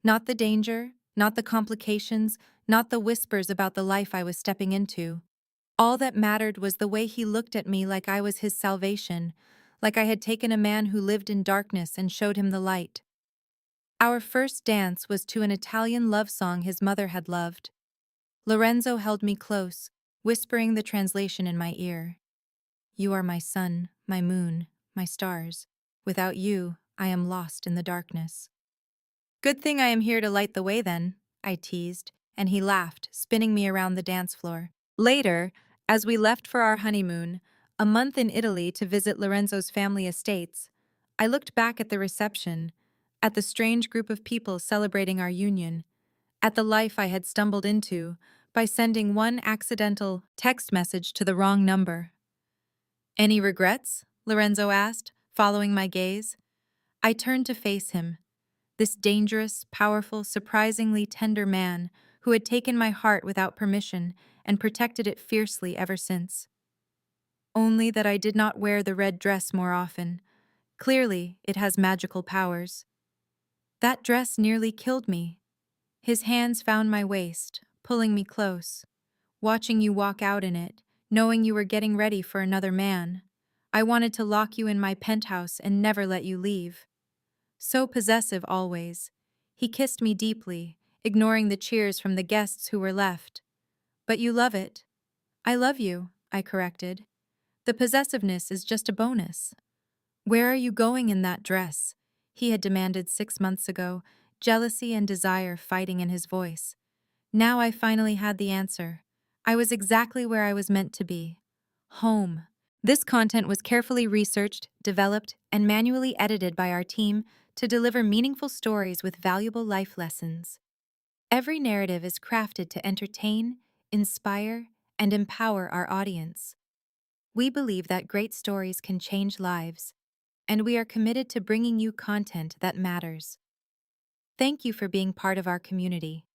Not the danger, not the complications, not the whispers about the life I was stepping into. All that mattered was the way he looked at me like I was his salvation, like I had taken a man who lived in darkness and showed him the light. Our first dance was to an Italian love song his mother had loved. Lorenzo held me close, whispering the translation in my ear. You are my sun, my moon, my stars. Without you, I am lost in the darkness. Good thing I am here to light the way then, I teased, and he laughed, spinning me around the dance floor. Later, as we left for our honeymoon, a month in Italy to visit Lorenzo's family estates, I looked back at the reception, at the strange group of people celebrating our union, at the life I had stumbled into by sending one accidental text message to the wrong number. Any regrets? Lorenzo asked, following my gaze. I turned to face him, this dangerous, powerful, surprisingly tender man who had taken my heart without permission and protected it fiercely ever since. Only that I did not wear the red dress more often. Clearly, it has magical powers. That dress nearly killed me. His hands found my waist, pulling me close. Watching you walk out in it, knowing you were getting ready for another man. I wanted to lock you in my penthouse and never let you leave. So possessive always. He kissed me deeply, ignoring the cheers from the guests who were left. But you love it. I love you, I corrected. The possessiveness is just a bonus. Where are you going in that dress? He had demanded 6 months ago, jealousy and desire fighting in his voice. Now I finally had the answer. I was exactly where I was meant to be. Home. This content was carefully researched, developed, and manually edited by our team to deliver meaningful stories with valuable life lessons. Every narrative is crafted to entertain, inspire, and empower our audience. We believe that great stories can change lives, and we are committed to bringing you content that matters. Thank you for being part of our community.